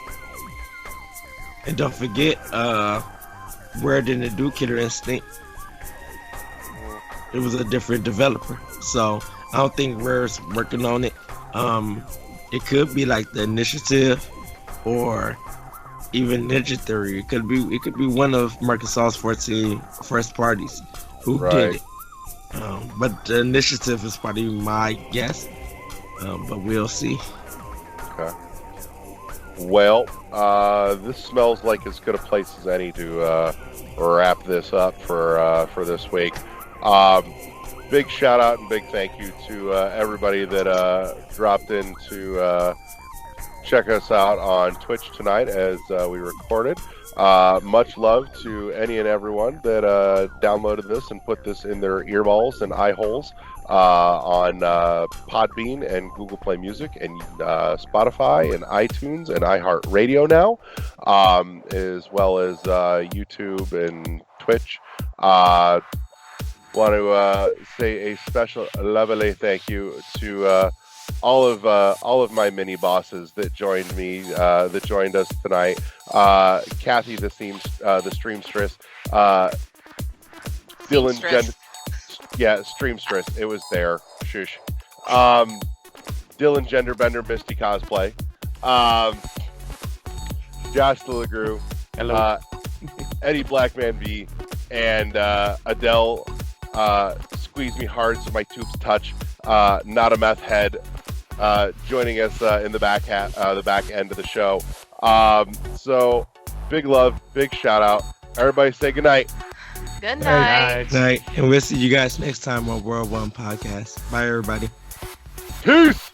And don't forget, Rare didn't do Killer Instinct. It was a different developer. So I don't think Rare's working on it. It could be like the Initiative or even Ninja Theory. It could be one of Microsoft's 14 first parties who did it. But the Initiative is probably my guess. But we'll see. Okay. Well, this smells like as good a place as any to wrap this up for this week. Big shout out and big thank you to everybody that dropped in to check us out on Twitch tonight as we recorded. Much love to any and everyone that downloaded this and put this in their earballs and eye holes on Podbean and Google Play Music and Spotify and iTunes and iHeartRadio now, as well as YouTube and Twitch. Want to say a special lovely thank you to all of my mini bosses that joined us tonight. Kathy, the streamstress, Dylan, streamstress. It was there. Shush. Dylan Genderbender, Misty Cosplay. Josh the LeGrew. Hello. Eddie Blackman V, and Adele. Squeeze me hard so my tubes touch. Not a meth head. Joining us in the back end of the show. So big love, big shout out. Everybody say good night. Good night. Night. And we'll see you guys next time on World One Podcast. Bye, everybody. Peace.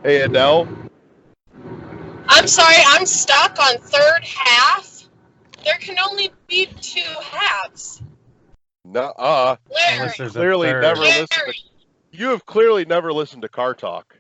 A&L? I'm sorry, I'm stuck on third half. There can only be 2 halves. Nuh-uh. Unless Larry, there's Clearly a third. never listened to, Larry, you have clearly never listened to Car Talk.